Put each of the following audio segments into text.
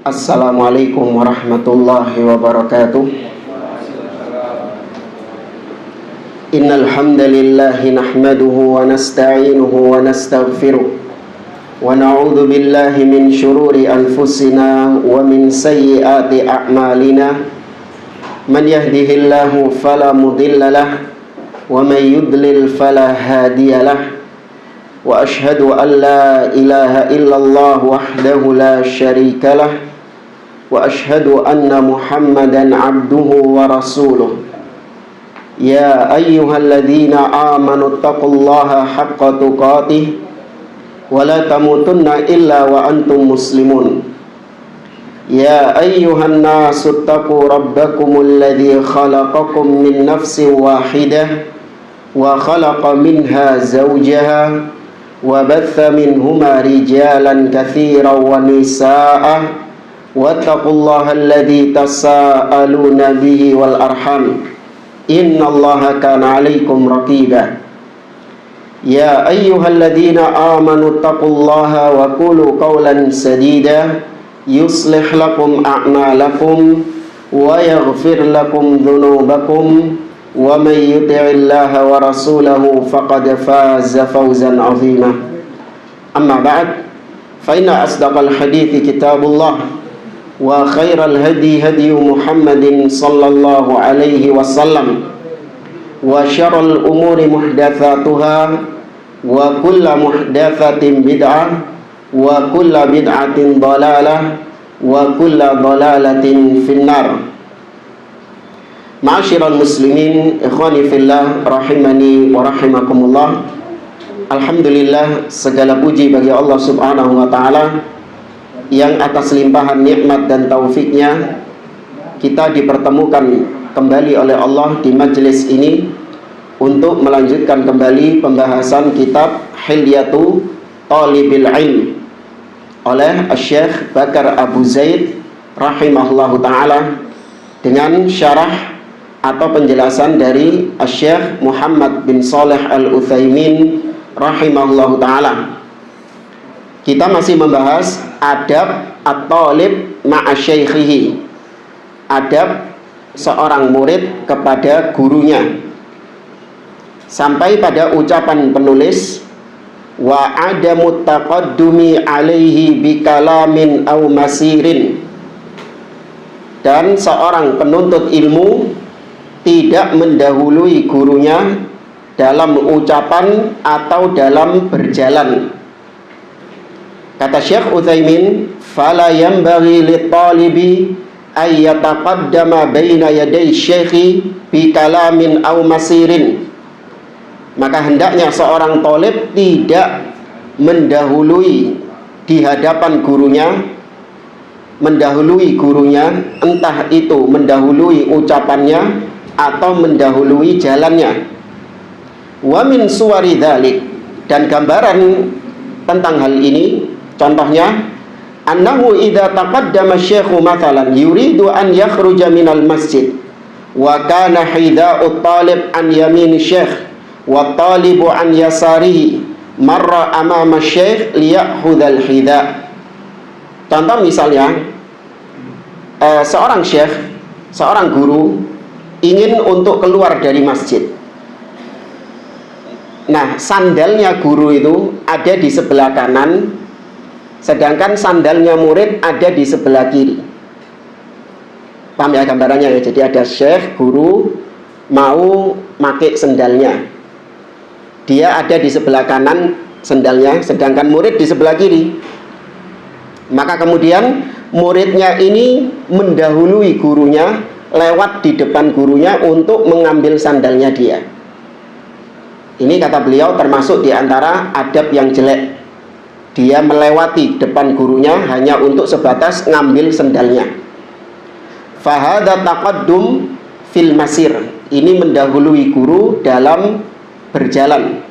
Assalamualaikum warahmatullahi wabarakatuh. Innal hamdalillah nahmaduhu wa nasta'inuhu wa nastaghfiruh wa na'udzu billahi min shururi anfusina wa min sayyiati a'malina. Man yahdihillahu fala mudilla lahu wa man yudlil fala hadiyalah. Wa ashhadu an la ilaha illallah wahdahu la syarika lah wa ashhadu anna Muhammadan abduhu wa rasuluh. Ya ayyuhalladzina amanu taqullaha haqqa tuqatih wa la tamutunna illa wa antum muslimun. Ya ayyuhan nasu taqu rabbakumul ladzi khalaqakum min nafsin wahidah wa khalaqa minha zawjaha wa batha minhuma rijalan katsiran wa nisaa'a wattaqullaha alladzi tasaaluna bihi wal arham innallaha kana 'alaikum raqiba. Ya ayyuhalladzina amanu taqullaha wa qulu qawlan sadida yuslih lakum a'malakum wa yaghfir lakum dhunubakum wa may yuti'illaha wa rasulahu faqad faza fawzan 'azima. Amma ba'd, fa inna asdaqal hadithi kitabullah wa khairal hadi hadi Muhammadin sallallahu alaihi wasallam wa syarrul umuri muhdatsatuha wa kullu muhdatsatin bid'ah wa kullu bid'atin dhalalah wa kullu dhalalatin finnar. Ma'asyiral muslimin, ikhwani fillah, rahimani wa rahimakumullah. Alhamdulillah, segala puji bagi Allah subhanahu wa ta'ala yang atas limpahan nikmat dan taufiknya kita dipertemukan kembali oleh Allah di majelis ini untuk melanjutkan kembali pembahasan kitab Hilyatu Thalibil Ilm oleh Syekh Bakar Abu Zaid rahimahullahu ta'ala dengan syarah atau penjelasan dari Syekh Muhammad bin Shalih Al-Utsaimin rahimahullahu ta'ala. Kita masih membahas adab at-talib ma'a syaikhihi, adab seorang murid kepada gurunya, sampai pada ucapan penulis wa adamu taqaddumi alaihi bikalamin aw masirin, dan seorang penuntut ilmu tidak mendahului gurunya dalam ucapan atau dalam berjalan. Kata Syekh Utsaimin, fala yanbaghi lit-talibi ay yataqaddama baina yaday syekhi bi kalamin aw masirin. Maka hendaknya seorang talib tidak mendahului di hadapan gurunya, entah itu mendahului ucapannya atau mendahului jalannya. Wa min suwari dzalik, dan gambaran tentang hal ini, contohnya annahu idza taqaddama syekhu mathalan yuridu an yakhruja minal masjid wa kana hida'ut talib an yamini syekh wa talibu an yasarihi marra amama syekh liyakhudhal hida'. Contoh misalnya seorang syekh, seorang guru ingin untuk keluar dari masjid. Nah, sandalnya guru itu ada di sebelah kanan, sedangkan sandalnya murid ada di sebelah kiri. Paham ya gambarannya ya? Jadi ada syekh, guru mau pakai sandalnya, dia ada di sebelah kanan sandalnya, sedangkan murid di sebelah kiri. Maka kemudian muridnya ini mendahului gurunya, lewat di depan gurunya untuk mengambil sandalnya dia. Ini kata beliau termasuk di antara adab yang jelek. Dia melewati depan gurunya hanya untuk sebatas ngambil sandalnya. Fahadha taqaddum fil masir, ini mendahului guru dalam berjalan.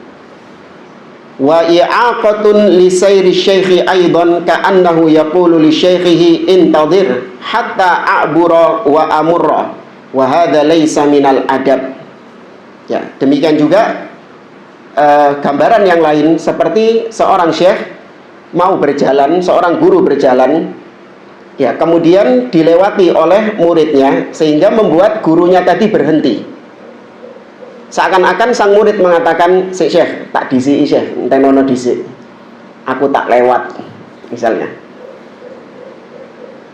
Wa i'aqatun li sayri syekhi aidan ka'annahu yaqulu li syekhihi intadhir hatta a'bura wa amurra wa hadha laysa minal adab. Ya, demikian juga gambaran yang lain seperti seorang syekh mau berjalan, seorang guru berjalan, Ya, kemudian dilewati oleh muridnya sehingga membuat gurunya tadi berhenti. Seakan-akan sang murid mengatakan, Syekh, tak disi Syekh, entenono disi. Aku tak lewat, misalnya.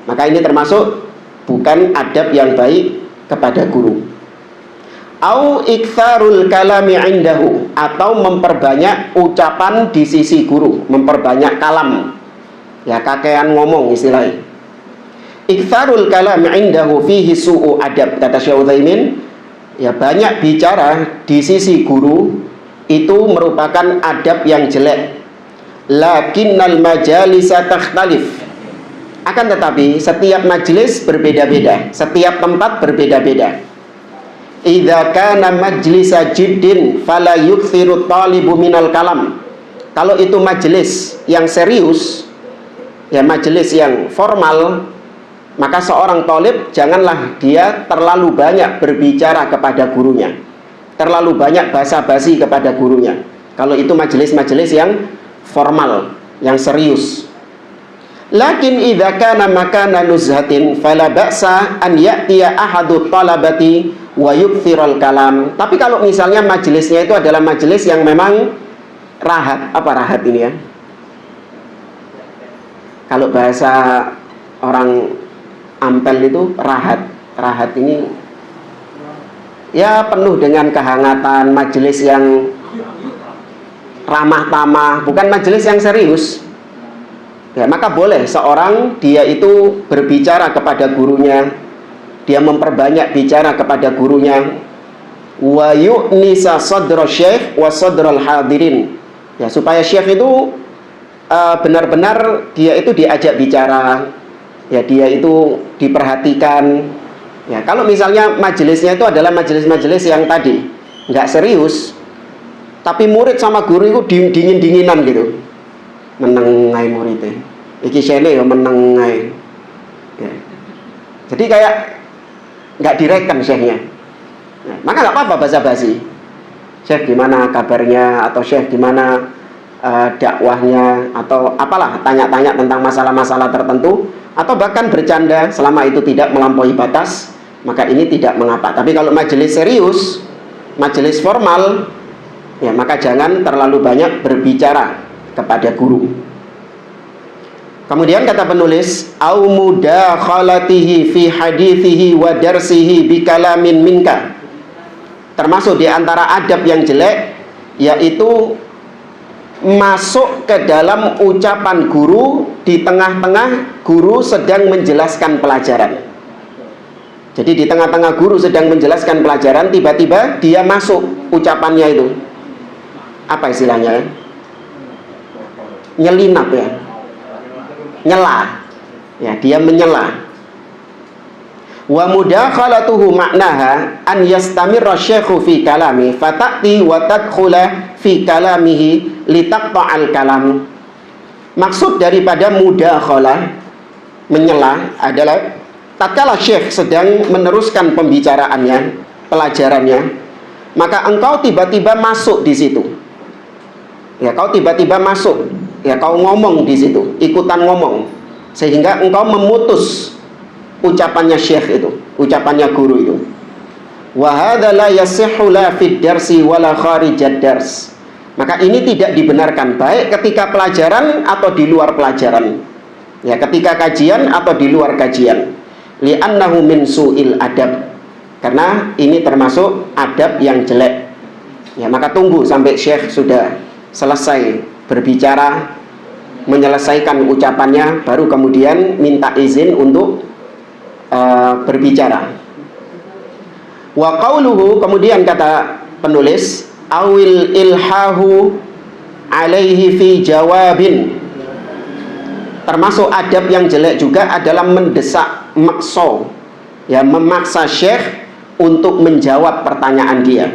Maka ini termasuk bukan adab yang baik kepada guru. Au iktsarul kalami indahu, atau memperbanyak ucapan di sisi guru, memperbanyak kalam. Ya, kakean ngomong istilahnya. Iktsarul kalam indahu fihi su'u adab, kata Syekh Utsaimin, ya banyak bicara di sisi guru itu merupakan adab yang jelek. Lakinnal majalisa takhtalif, akan tetapi setiap majelis berbeda-beda, setiap tempat berbeda-beda. Idza kana majlisa jiddin fala yukthiru talibu minal kalam, kalau itu majelis yang serius, ya majelis yang formal, maka seorang talib janganlah dia terlalu banyak berbicara kepada gurunya, terlalu banyak basa-basi kepada gurunya. Kalau itu majelis-majelis yang formal, yang serius. Lakin idza kana makana nuzhatin fala ba'sa an ya'tiya ahadu talabati wa yukthiral kalam. Tapi kalau misalnya majelisnya itu adalah majelis yang memang rahat, apa rahat ini ya? Kalau bahasa orang Ampel itu rahat. Rahat ini ya penuh dengan kehangatan, majelis yang ramah tamah, bukan majelis yang serius. Ya, maka boleh seorang dia itu berbicara kepada gurunya, dia memperbanyak bicara kepada gurunya, wa yu'nisa sadra syekh wa sadral hadirin. Ya, supaya syekh itu benar-benar dia itu diajak bicara, ya dia itu diperhatikan. Ya, kalau misalnya majelisnya itu adalah majelis-majelis yang tadi nggak serius, tapi murid sama guru itu dingin-dinginan gitu, menengai muridnya iki sene ya menengai ya. Jadi kayak nggak direken syekhnya. Nah, maka nggak apa-apa basa-basi, Syekh gimana kabarnya, atau Syekh gimana dakwahnya, atau apalah, tanya-tanya tentang masalah-masalah tertentu, atau bahkan bercanda selama itu tidak melampaui batas, maka ini tidak mengapa. Tapi kalau majelis serius, majelis formal, ya maka jangan terlalu banyak berbicara kepada guru. Kemudian kata penulis, au mudakhalatihi fi hadithihi wa darsihi bi kalamin minka. Termasuk di antara adab yang jelek yaitu masuk ke dalam ucapan guru di tengah-tengah guru sedang menjelaskan pelajaran. Jadi di tengah-tengah guru sedang menjelaskan pelajaran, tiba-tiba dia masuk ucapannya itu. Apa istilahnya? Nyelinap ya. Nyela. Ya, dia menyela. Wa mudakhalatuhu maknaha an yastamirra syekhu fi kalami fatati wa tadkhula fi kalamihi litaqta'al kalam. Maksud daripada mudakhalah, menyela, adalah tatkala syekh sedang meneruskan pembicaraannya, pelajarannya, maka engkau tiba-tiba masuk di situ. Ya, kau tiba-tiba masuk, ya kau ngomong di situ, ikutan ngomong, sehingga engkau memutus ucapannya syekh itu, ucapannya guru itu. Wa hadza la yasihhu la fid darsi wala kharijad dars. Maka ini tidak dibenarkan baik ketika pelajaran atau di luar pelajaran. Ya, ketika kajian atau di luar kajian. Li'annahu min su'il adab. Karena ini termasuk adab yang jelek. Ya, maka tunggu sampai syekh sudah selesai berbicara, menyelesaikan ucapannya, baru kemudian minta izin untuk berbicara. Wa qauluhu, kemudian kata penulis, awil ilhahu alaihi fi jawabin. Termasuk adab yang jelek juga adalah mendesak, makso, ya memaksa syekh untuk menjawab pertanyaan dia.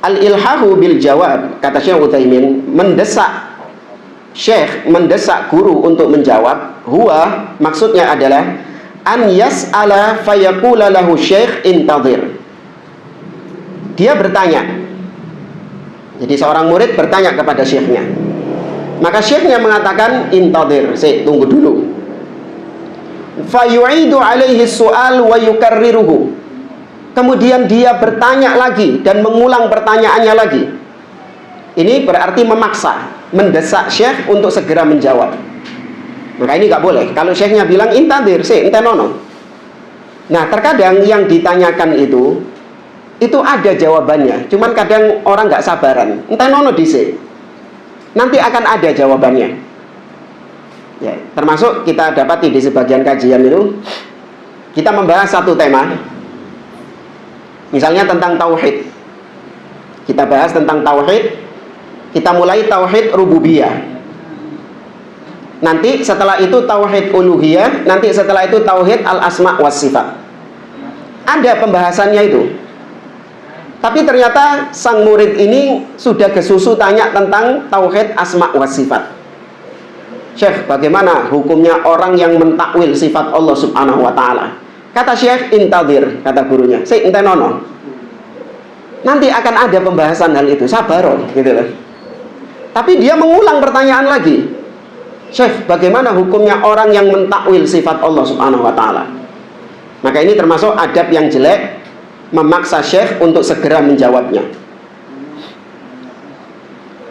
Al-ilhahu bil jawab, kata Syekh Utsaimin, mendesak syekh, mendesak guru untuk menjawab, huwa, maksudnya adalah an yas'ala fayaqula lahu syekh intadhir. Dia bertanya. Jadi seorang murid bertanya kepada syekhnya. Maka syekhnya mengatakan intadhir, tunggu dulu. fayu'idu alaihi su'al wa yukarriruhu. Kemudian dia bertanya lagi dan mengulang pertanyaannya lagi. Ini berarti memaksa, mendesak syekh untuk segera menjawab. Maka ini nggak boleh. Kalau syekhnya bilang intadir, entenono. Nah, terkadang yang ditanyakan itu ada jawabannya. Cuman kadang orang nggak sabaran. Entenono dhisik. Nanti akan ada jawabannya. Ya, termasuk kita dapati di sebagian kajian itu, kita membahas satu tema. Misalnya tentang tauhid. Kita bahas tentang tauhid. Kita mulai tauhid rububiyah. Nanti setelah itu tauhid uluhiyah, nanti setelah itu tauhid al-asma was sifat. Ada pembahasannya itu. Tapi ternyata sang murid ini sudah kesusu tanya tentang tauhid asma was sifat. Syekh, bagaimana hukumnya orang yang mentakwil sifat Allah Subhanahu wa taala? Kata Syekh, intadir, kata gurunya. Entenono. Nanti akan ada pembahasan hal itu, sabar gitu loh. Tapi dia mengulang pertanyaan lagi. Syekh, bagaimana hukumnya orang yang mentakwil sifat Allah Subhanahu wa taala? Maka ini termasuk adab yang jelek, memaksa syekh untuk segera menjawabnya.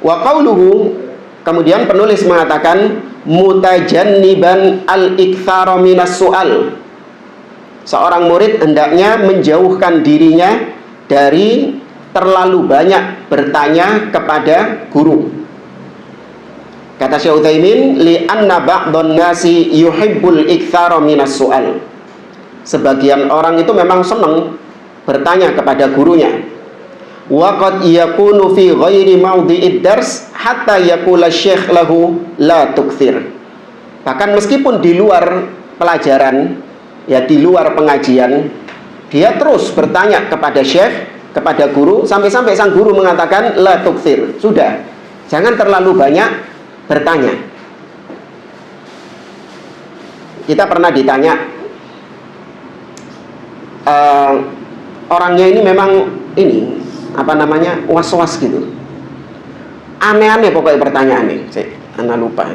Wa qauluhu, kemudian penulis mengatakan mutajanniban al-iktsara minas su'al. Seorang murid hendaknya menjauhkan dirinya dari terlalu banyak bertanya kepada guru. Kata Syekh Utsaimin, li anna ba'dhan nasi yuhibbul iktsara minas su'al. Sebagian orang itu memang senang bertanya kepada gurunya. Wa qad yakunu fi ghairi mawdi'id dars hatta yaqula syekh lahu la tukthir. Bahkan meskipun di luar pelajaran, ya di luar pengajian, dia terus bertanya kepada syekh, kepada guru, sampai-sampai sang guru mengatakan la tukthir. Sudah, jangan terlalu banyak bertanya. Kita pernah ditanya, orangnya ini memang ini apa namanya, was-was gitu, aneh-aneh pokoknya pertanyaannya. Ana lupa.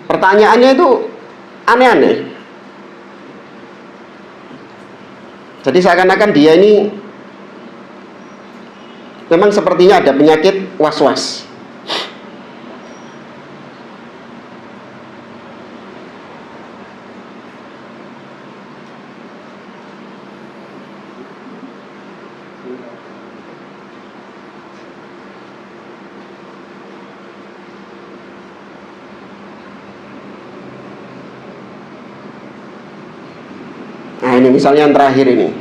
Pertanyaannya itu aneh-aneh. Jadi seakan-akan dia ini memang sepertinya ada penyakit was-was. Nah ini misalnya yang terakhir ini,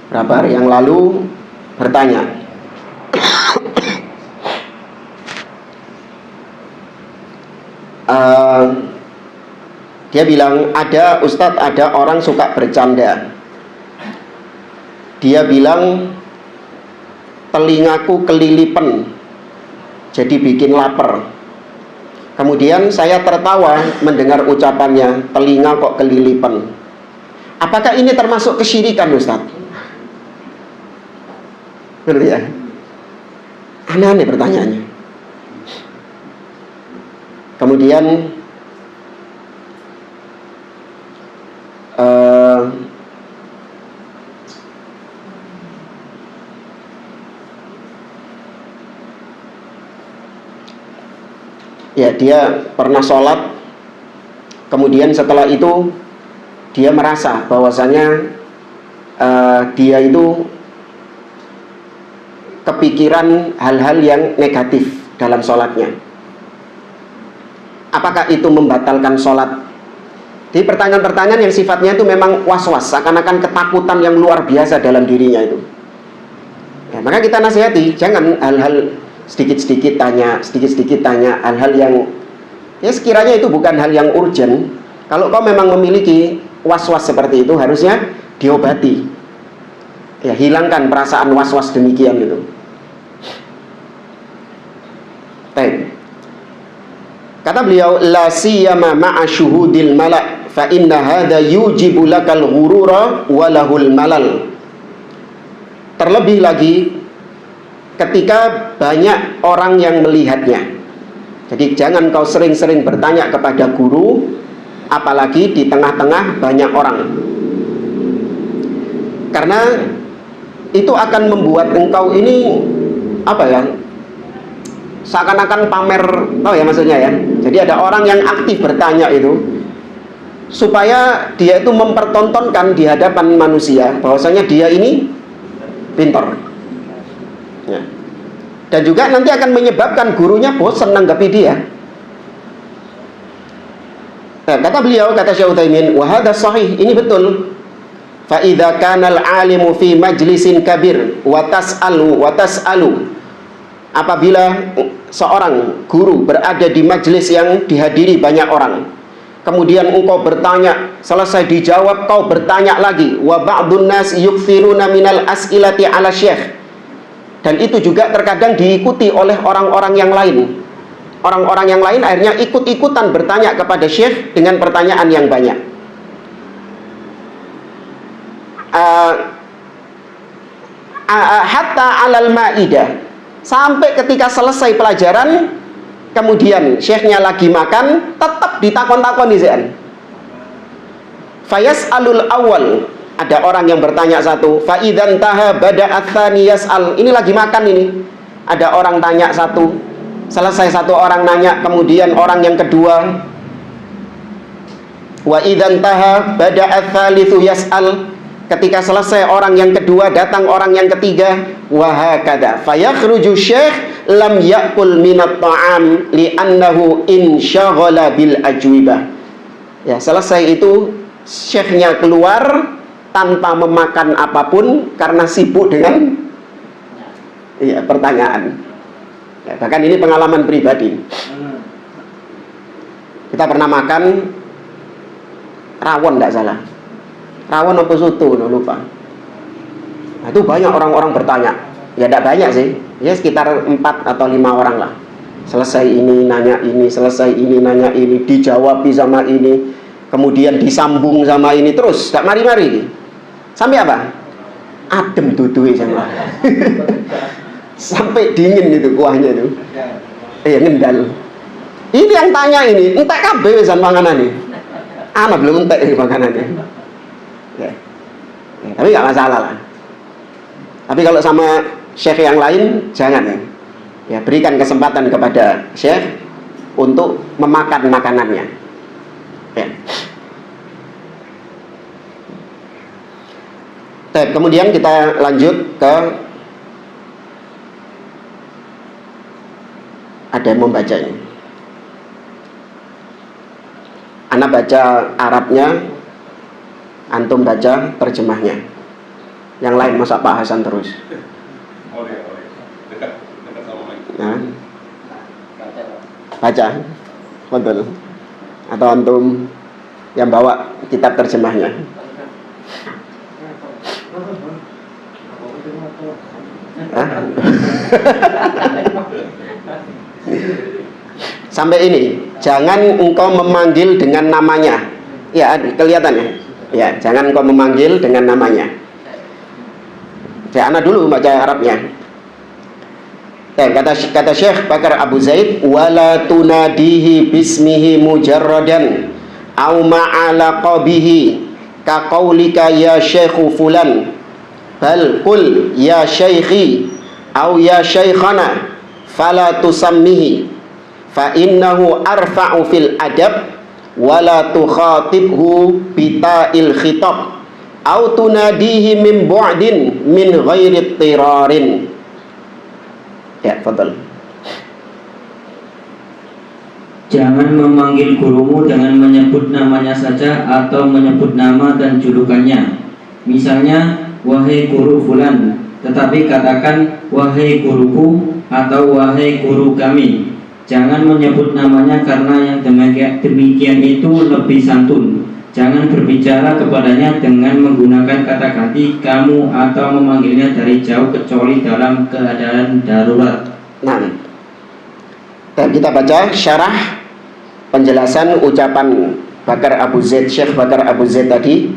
berapa hari yang lalu bertanya, dia bilang, ada Ustadz, ada orang suka bercanda. Dia bilang telingaku kelilipan, jadi bikin lapar. Kemudian saya tertawa mendengar ucapannya, telinga kok kelilipan. Apakah ini termasuk kesyirikan, Ustadz? Berarti ya, aneh-aneh pertanyaannya. Kemudian ya dia pernah sholat, kemudian setelah itu dia merasa bahwasanya dia itu kepikiran hal-hal yang negatif dalam sholatnya. Apakah itu membatalkan sholat? Jadi pertanyaan-pertanyaan yang sifatnya itu memang was-was, seakan-akan ketakutan yang luar biasa dalam dirinya itu. Ya, maka kita nasihati, jangan hal-hal sedikit-sedikit tanya hal-hal yang ya sekiranya itu bukan hal yang urgent. Kalau kau memang memiliki was-was seperti itu, harusnya diobati. Ya, hilangkan perasaan was-was demikian gitu. Baik. Kata beliau, la siyama ma'a syuhudil mala' fa inna hadha yujibu lakal ghurura wa lahul malal. Terlebih lagi ketika banyak orang yang melihatnya. Jadi jangan kau sering-sering bertanya kepada guru, apalagi di tengah-tengah banyak orang, karena itu akan membuat engkau ini seakan-akan pamer, tahu ya maksudnya ya. Jadi ada orang yang aktif bertanya itu supaya dia itu mempertontonkan di hadapan manusia bahwasanya dia ini pintar ya. Dan juga nanti akan menyebabkan gurunya bosan nanggapi dia. Nah, kata beliau, kata Syekh Utsaimin, wa hadza sahih, ini betul. Fa idza kana al-alimu fi majlisin kabir wa tas'alu, apabila seorang guru berada di majelis yang dihadiri banyak orang, kemudian engkau bertanya, selesai dijawab kau bertanya lagi, wa ba'dun nas yukthiruna minal as'ilati 'ala syekh, dan itu juga terkadang diikuti oleh orang-orang yang lain. Orang-orang yang lain akhirnya ikut-ikutan bertanya kepada syekh dengan pertanyaan yang banyak. Hatta 'alal ma'idah, sampai ketika selesai pelajaran, kemudian syekhnya lagi makan, tetap ditakon-takon di sana. Fayas'alul awal, ada orang yang bertanya satu, fa idzan taha bada'at tsani yas'al, ini lagi makan ini. Ada orang tanya satu, selesai satu orang nanya, kemudian orang yang kedua. Wa idzan taha bada'at tsalitsu yas'al, ketika selesai orang yang kedua, datang orang yang ketiga. Wa hakadha fayakhruju syekh lam ya'kul minat ta'am li'annahu insyaghala bil ajwibah. Ya, selesai itu syekhnya keluar tanpa memakan apapun karena sibuk dengan pertanyaan. Ya, bahkan ini pengalaman pribadi. Kita pernah makan rawon, tidak salah. Rawon apa soto, lupa. Nah, itu banyak orang-orang bertanya. Ya tidak banyak sih, ya sekitar 4 atau 5 orang lah. Selesai ini nanya ini, selesai ini nanya ini, dijawab sama ini, kemudian disambung sama ini, terus gak mari-mari. Sampai apa? Adem dudui sama. Sampai dingin itu kuahnya itu. Ngendal. Ini yang tanya ini, entek kabeh wisan panganane. Ana belum entek iki panganane. Ya. Tapi gak masalah lah. Tapi kalau sama syekh yang lain jangan ya. Ya, berikan kesempatan kepada syekh untuk memakan makanannya. Ya. Kemudian kita lanjut ke, ada yang membaca ini. Ana baca Arabnya, antum baca terjemahnya. Yang lain masa Pak Hasan terus. Dekat sama mic. Nah. Baca. Betul. Atau antum yang bawa kitab terjemahnya. Sampai ini, jangan engkau memanggil dengan namanya. Ya, kelihatan ya. Ya, jangan engkau memanggil dengan namanya. Saya anak dulu baca Arabnya. Kata Syekh Bakar Abu Zaid, wala tunadihi bismihi mujarradan au ma'ala qabihi ka qaulika ya syekhu fulan, bal qul ya syekhi au ya syekhana fala tusammihi fa innahu arfa'u fil adab wala tukhatibhu bita'il khitab au tunadihi min bu'din min ghairi tirarin. Ya, fadal. Jangan memanggil gurumu dengan menyebut namanya saja atau menyebut nama dan julukannya. Misalnya, wahai guru fulan, tetapi katakan wahai guruku atau wahai guru kami. Jangan menyebut namanya karena yang demikian itu lebih santun. Jangan berbicara kepadanya dengan menggunakan kata ganti kamu atau memanggilnya dari jauh kecuali dalam keadaan darurat. Nah, dan kita baca syarah penjelasan ucapan Bakar Abu Zaid, Syekh Bakar Abu Zaid tadi.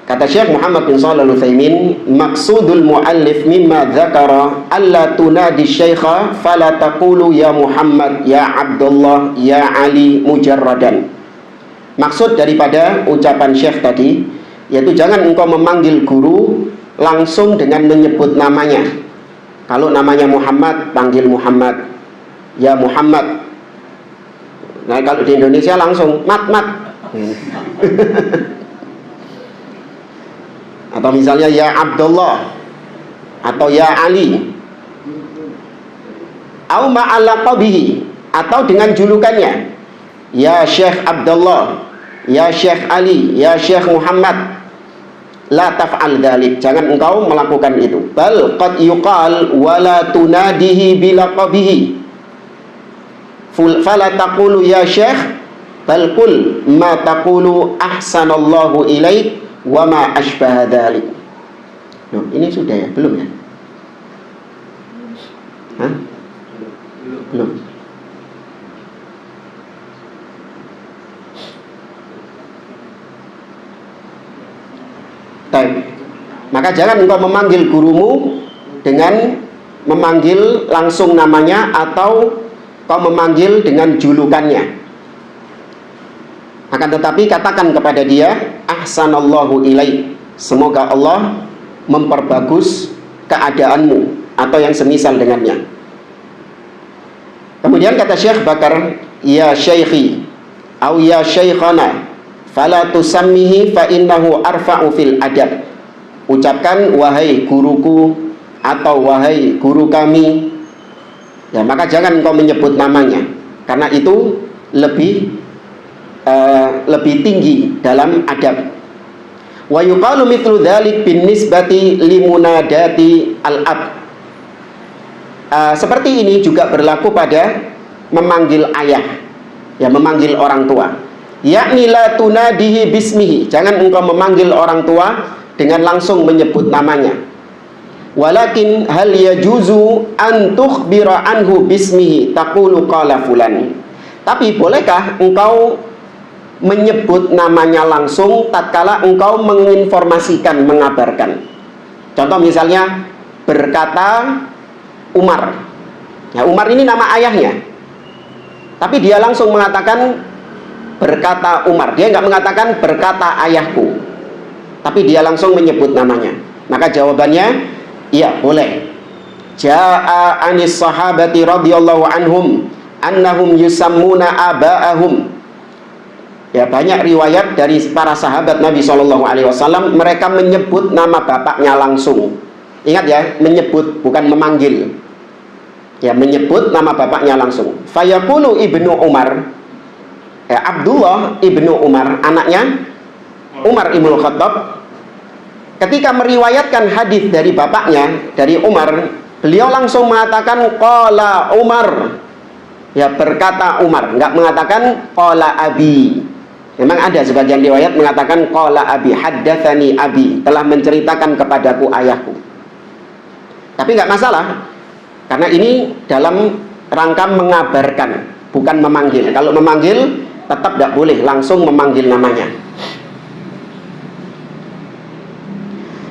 Kata Syekh Muhammad bin Shalih Al-Utsaimin, maksudul muallif mimma dzakara alla tunadi syaikha fala taqulu ya Muhammad, ya Abdullah, ya Ali mujarradan. Maksud daripada ucapan Syekh tadi yaitu jangan engkau memanggil guru langsung dengan menyebut namanya. Kalau namanya Muhammad, panggil Muhammad, ya Muhammad. Nah, kalau di Indonesia langsung mat. Atau misalnya ya Abdullah atau ya Ali, au ma'alaqabihi, atau dengan julukannya, ya Syekh Abdullah, ya Syekh Ali, ya Syekh Muhammad. La taf'al dzalik, jangan engkau melakukan itu. Bal qad yuqal wala tunadihi bilaqabihi, fala taqulu ya Syekh, bal qul ma taqulu ahsanallahu ilaik wa ma asbaha dzalik. Loh, ini sudah ya? Belum ya? Hah? Belum. Baik. Maka jangan engkau memanggil gurumu dengan memanggil langsung namanya atau kau memanggil dengan julukannya. Akan tetapi katakan kepada dia, ahsanallahu ilaik, semoga Allah memperbagus keadaanmu, atau yang semisal dengannya. Kemudian kata Syekh Bakar, ya syaikhi au ya syaikhana fala tusammihi fa innahu arfa'u fil adab. Ucapkan wahai guruku atau wahai guru kami, ya maka jangan engkau menyebut namanya, karena itu lebih tinggi dalam adab. Wa yuqalu mithlu dzalik bin nisbati limunadati al-ab. Seperti ini juga berlaku pada memanggil ayah, ya memanggil orang tua. Yakni la tunadihi bismihi, jangan engkau memanggil orang tua dengan langsung menyebut namanya. Walakin hal yajuzu an tukhbira anhu bismihi taqulu qala fulan. Tapi bolehkah engkau menyebut namanya langsung tatkala engkau menginformasikan, mengabarkan? Contoh misalnya berkata Umar. Ya, Umar ini nama ayahnya, tapi dia langsung mengatakan berkata Umar. Dia nggak mengatakan berkata ayahku, tapi dia langsung menyebut namanya. Maka jawabannya, iya boleh. Ja'a anis sahabati radhiyallahu anhum annahum yusammuna aba'ahum. Ya, banyak riwayat dari para sahabat Nabi SAW, mereka menyebut nama bapaknya langsung. Ingat ya, menyebut, bukan memanggil. Ya, menyebut nama bapaknya langsung. Fayaqulu ibnu Umar, ya, Abdullah ibnu Umar, anaknya Umar ibnu Khattab, ketika meriwayatkan hadis dari bapaknya, dari Umar, beliau langsung mengatakan qala Umar. Ya, berkata Umar, nggak mengatakan qala abi. Memang ada sebagian riwayat mengatakan qala abi, haddatsani abi, telah menceritakan kepadaku ayahku. Tapi nggak masalah, karena ini dalam rangka mengabarkan, bukan memanggil. Kalau memanggil tetap tidak boleh langsung memanggil namanya.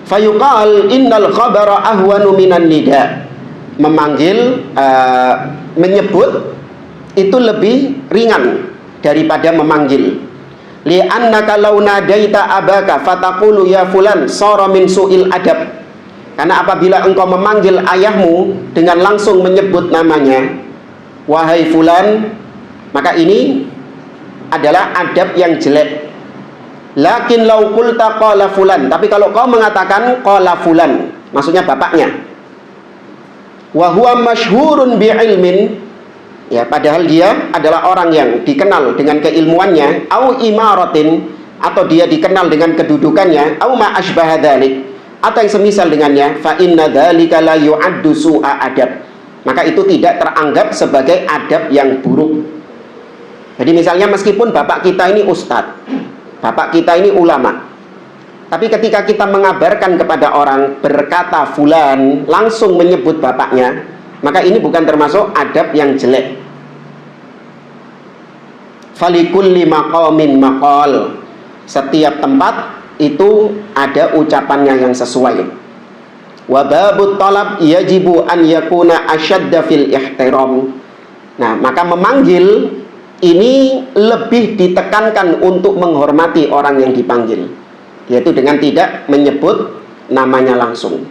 Fayuqal innal khabara ahwanu minan nida. Memanggil, menyebut itu lebih ringan daripada memanggil. Li'annaka law nadaita abaka fataqulu ya fulan sara min su'il adab. Karena apabila engkau memanggil ayahmu dengan langsung menyebut namanya, wahai fulan, maka ini adalah adab yang jelek. Lakin law qulta qala fulan, tapi kalau kau mengatakan qala fulan, maksudnya bapaknya, wa huwa masyhurun bi ilmin, ya, padahal dia adalah orang yang dikenal dengan keilmuannya, au imaratin, atau dia dikenal dengan kedudukannya, au ma asbaha dzalik, atau yang semisal dengannya, fa inna dzalika la yu'addu su'a adab, maka itu tidak teranggap sebagai adab yang buruk. Jadi misalnya meskipun bapak kita ini ustadz, bapak kita ini ulama, tapi ketika kita mengabarkan kepada orang berkata fulan, langsung menyebut bapaknya, maka ini bukan termasuk adab yang jelek. Falikulli maqamin maqal, setiap tempat itu ada ucapannya yang sesuai. Wa babut talab yajibu an yakuna asyadda fil ihtiram. Nah, maka memanggil ini lebih ditekankan untuk menghormati orang yang dipanggil, yaitu dengan tidak menyebut namanya langsung.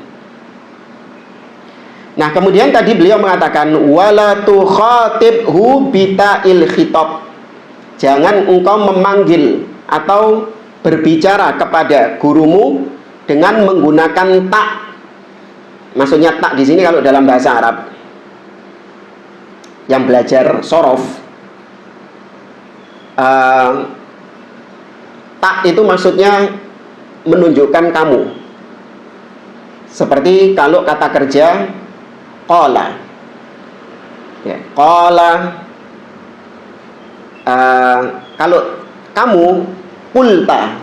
Nah, kemudian tadi beliau mengatakan wala tukhatibhu bita'il khitab. Jangan engkau memanggil atau berbicara kepada gurumu dengan menggunakan tak. Maksudnya tak di sini kalau dalam bahasa Arab yang belajar sorof, tak itu maksudnya menunjukkan kamu. Seperti kalau kata kerja qala, ya, qala. Kalau kamu qulta,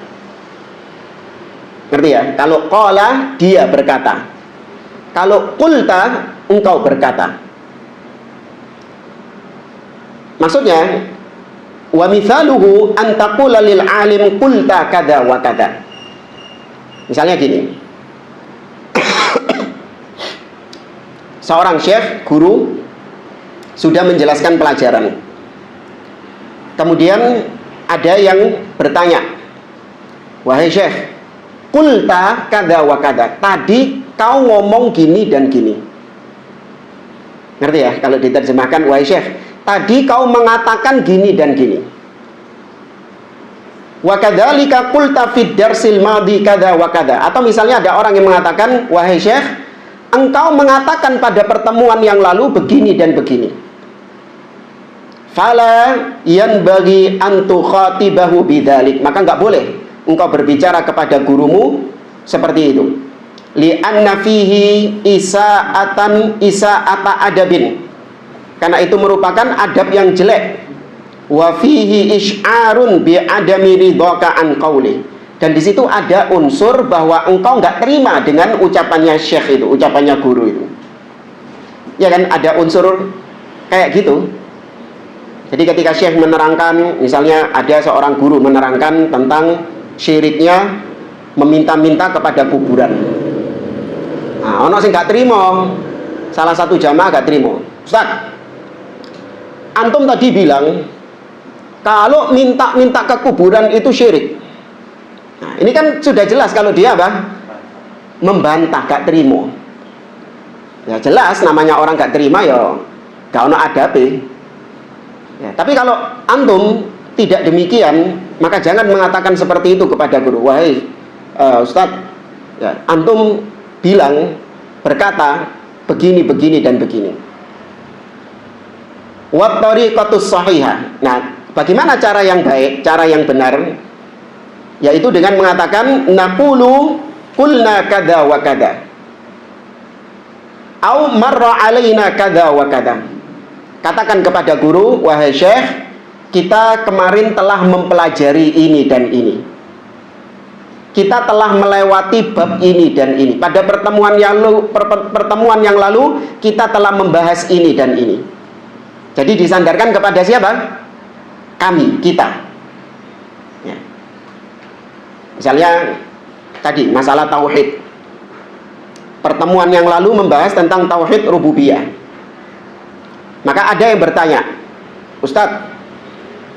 ngerti ya? Kalau qala dia berkata, kalau qulta engkau berkata. Maksudnya wa mithaluhu an taqula lil alim qulta kada wa kada. Misalnya gini. Seorang syekh, guru sudah menjelaskan pelajaran. Kemudian ada yang bertanya, wahai syekh, qulta kada wa kada. Tadi kau ngomong gini dan gini. Ngerti ya? Kalau diterjemahkan, wahai syekh, tadi kau mengatakan gini dan gini. Wa kadzalika qulta fid darsil madhi kada wa kada. Atau misalnya ada orang yang mengatakan, wahai syekh, engkau mengatakan pada pertemuan yang lalu begini dan begini. Fala yanbaghi an tukhatibahu bidzalik. Maka enggak boleh engkau berbicara kepada gurumu seperti itu. Li'anna fihi isa'ata adabin. Karena itu merupakan adab yang jelek. Wa fihi isy'arun bi adami ridhaka an qauli. Dan di situ ada unsur bahwa engkau enggak terima dengan ucapannya syekh itu, ucapannya guru itu. Ya kan, ada unsur kayak gitu. Jadi ketika syekh menerangkan, misalnya ada seorang guru menerangkan tentang syiriknya meminta-minta kepada kuburan. Nah, ono sing gak terima. Salah satu jamaah gak terima. Ustaz, antum tadi bilang kalau minta-minta ke kuburan itu syirik. Nah, ini kan sudah jelas kalau dia apa? Membantah, gak terima. Ya jelas namanya orang gak terima ya gak ono adabe. Ya, tapi kalau antum tidak demikian, maka jangan mengatakan seperti itu kepada guru. Wahai Ustadz, ya, antum bilang, berkata begini, begini, dan begini. Wa tariqatus shahihah. Nah, bagaimana cara yang baik, cara yang benar? Yaitu dengan mengatakan naqulu qulna kada wa kada. Au marra alaina kada wa kada. Katakan kepada guru, wahai syekh, kita kemarin telah mempelajari ini dan ini. Kita telah melewati bab ini dan ini. Pada pertemuan yang lalu kita telah membahas ini dan ini. Jadi disandarkan kepada siapa? Kami, kita. Ya. Misalnya tadi masalah tauhid. Pertemuan yang lalu membahas tentang tauhid rububiyah. Maka ada yang bertanya, Ustadz,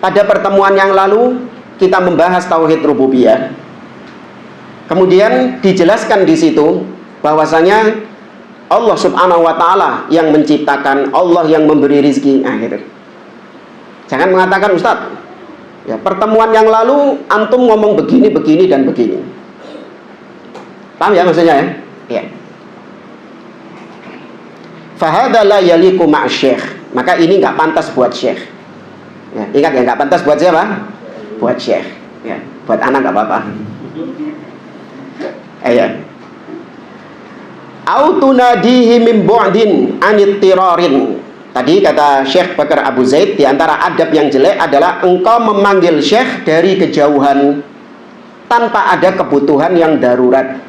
pada pertemuan yang lalu kita membahas tauhid rububiyah. Kemudian dijelaskan di situ bahwasanya Allah Subhanahu wa taala yang menciptakan, Allah yang memberi rizki. Nah, gitu. Jangan mengatakan, Ustadz, ya pertemuan yang lalu antum ngomong begini, begini dan begini. Paham ya maksudnya ya? Iya. Fahadha la yaliku ma'asyekh. Maka ini nggak pantas buat syekh. Ya, ingat ya, nggak pantas buat siapa? Buat syekh. Ya, buat anak nggak apa-apa. Iya. Au tunadihi min bu'din anit tirarin. Tadi kata Syekh Bakar Abu Zaid, di antara adab yang jelek adalah engkau memanggil syekh dari kejauhan tanpa ada kebutuhan yang darurat.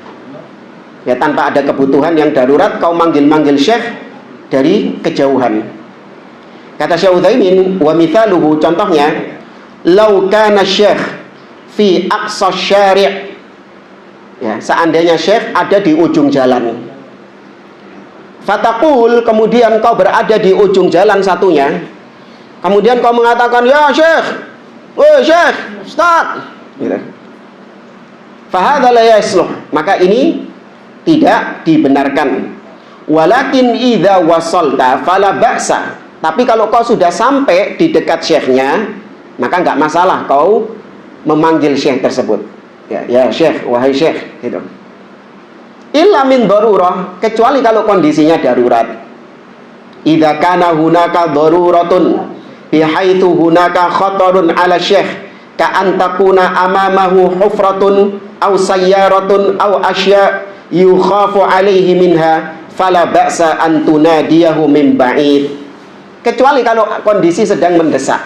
Ya, tanpa ada kebutuhan yang darurat kau manggil-manggil syekh dari kejauhan. Kata Syekh Utsaimin, wa mithaluhu, contohnya, law kana syekh fi aqsa syari' Ya, seandainya syekh ada di ujung jalan. Fatakul, kemudian kau berada di ujung jalan satunya. Kemudian kau mengatakan, ya syekh, woi syekh, ustaz. Gitu. Fahadha la yasluh, maka ini tidak dibenarkan. Walakin idza wasalta fala ba'sa. Tapi kalau kau sudah sampai di dekat syekhnya, maka enggak masalah kau memanggil syekh tersebut. Ya syekh, wahai syekh, gitu. Illa min darurah, kecuali kalau kondisinya darurat. Idza kana hunaka daruratun bihaitsu hunaka khatarun 'ala syekh ka an takuna amamahu hufratun aw sayyaratun aw asya yukhafu 'alaihi minha fala ba'sa an tunadiyahu min ba'id. Kecuali kalau kondisi sedang mendesak.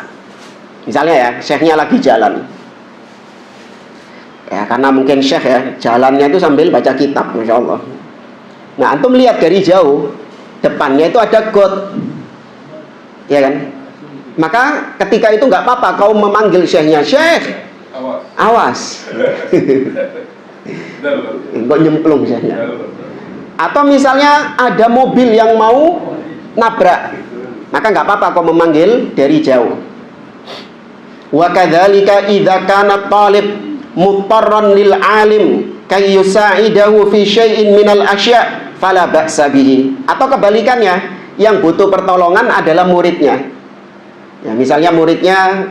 Misalnya ya, syekhnya lagi jalan. Ya, karena mungkin syekh ya, jalannya itu sambil baca kitab, Masya Allah. Nah, antum lihat dari jauh, depannya itu ada got. Ya kan? Maka ketika itu nggak apa-apa kau memanggil syekhnya, syekh, awas. Kok nyemplung syekhnya. Atau misalnya ada mobil yang mau nabrak, maka nggak apa-apa kau memanggil dari jauh. Wa kadzalika idza kana talib mutarran lil alim kay yusa'idahu fi syai'in minal asya' fala ba'sa bihi. Atau kebalikannya, yang butuh pertolongan adalah muridnya. Ya, misalnya muridnya